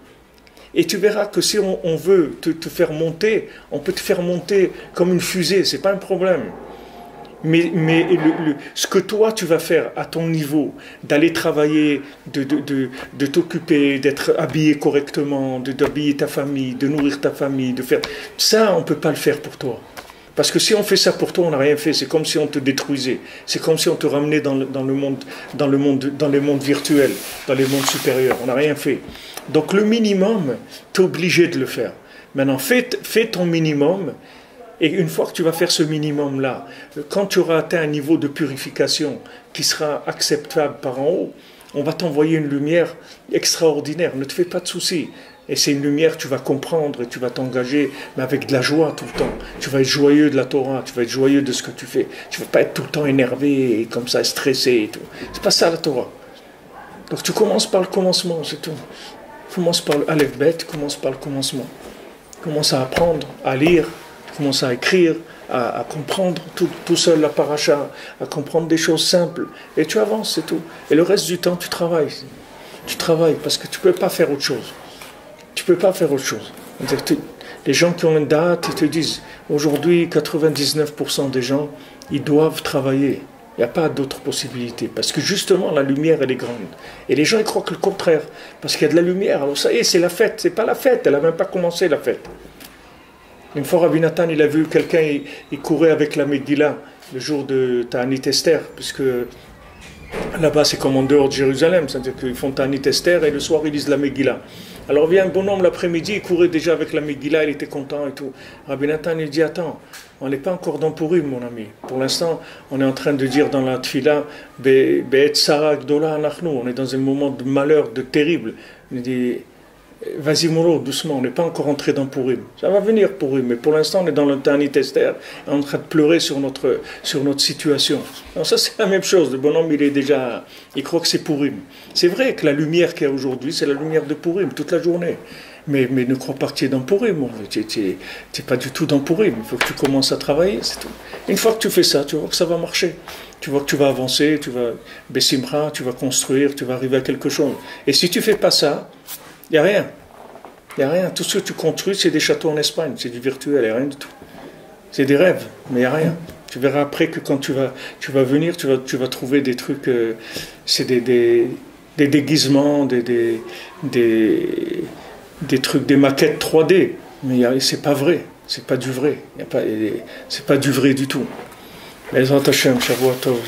Et tu verras que si on veut te faire monter, on peut te faire monter comme une fusée, ce n'est pas un problème. Mais ce que toi tu vas faire à ton niveau, d'aller travailler, de t'occuper, d'être habillé correctement, d'habiller ta famille, de nourrir ta famille, de faire ça, on ne peut pas le faire pour toi. Parce que si on fait ça pour toi, on n'a rien fait. C'est comme si on te détruisait. C'est comme si on te ramenait dans les mondes virtuels, dans les mondes supérieurs. On n'a rien fait. Donc le minimum, tu es obligé de le faire. Maintenant, fais ton minimum. Et une fois que tu vas faire ce minimum-là, quand tu auras atteint un niveau de purification qui sera acceptable par en haut, on va t'envoyer une lumière extraordinaire. Ne te fais pas de soucis. Et c'est une lumière, tu vas comprendre et tu vas t'engager, mais avec de la joie tout le temps. Tu vas être joyeux de la Torah, tu vas être joyeux de ce que tu fais. Tu ne vas pas être tout le temps énervé et comme ça, stressé et tout. C'est pas ça la Torah. Donc tu commences par le commencement, c'est tout. Tu commences par le Aleph Bet, tu commences par le commencement. Tu commences à apprendre, à lire, tu commences à écrire, à comprendre tout seul la paracha, à comprendre des choses simples. Et tu avances, c'est tout. Et le reste du temps, tu travailles. Tu travailles parce que tu ne peux pas faire autre chose. Tu ne peux pas faire autre chose. Les gens qui ont une date, ils te disent, aujourd'hui, 99% des gens, ils doivent travailler. Il n'y a pas d'autre possibilité. Parce que justement, la lumière, elle est grande. Et les gens, ils croient que le contraire. Parce qu'il y a de la lumière. Alors ça y est, c'est la fête. C'est pas la fête. Elle n'a même pas commencé, la fête. Une fois, Rabbi Nathan, il a vu quelqu'un, il courait avec la Megillah le jour de Ta'anit Esther. Puisque là-bas, c'est comme en dehors de Jérusalem. C'est-à-dire qu'ils font Ta'anit Esther et le soir, ils lisent la Megillah. Alors vient un bonhomme l'après-midi, il courait déjà avec la Megillah, il était content et tout. Rabbi Nathan, il dit, attends, on n'est pas encore dans Purim, mon ami. Pour l'instant, on est en train de dire dans la Tfila, Be'et Sarah Gdola Anachnu, on est dans un moment de malheur, de terrible. Il dit, vas-y mollo, doucement, on n'est pas encore entré dans Purim. Ça va venir Purim, mais pour l'instant, on est dans le Ta'anit Esther, on est en train de pleurer sur notre situation. Alors ça, c'est la même chose. Le bonhomme, il croit que c'est Purim. C'est vrai que la lumière qu'il y a aujourd'hui, c'est la lumière de Purim, toute la journée. Mais ne crois pas que tu es dans Purim. Tu n'es pas du tout dans Purim. Il faut que tu commences à travailler, c'est tout. Une fois que tu fais ça, tu vois que ça va marcher. Tu vois que tu vas avancer, tu vas Bessimra, tu vas construire, tu vas arriver à quelque chose. Et si tu ne fais pas ça, il n'y a rien. Il n'y a rien. Tout ce que tu construis, c'est des châteaux en Espagne. C'est du virtuel, il n'y a rien du tout. C'est des rêves, mais il n'y a rien. Tu verras après que quand tu vas venir, tu vas trouver des trucs, c'est des déguisements, des trucs, des maquettes 3D. Mais c'est pas vrai. C'est pas du vrai. C'est pas du vrai du tout. Les Hashem, Shavuot Tov,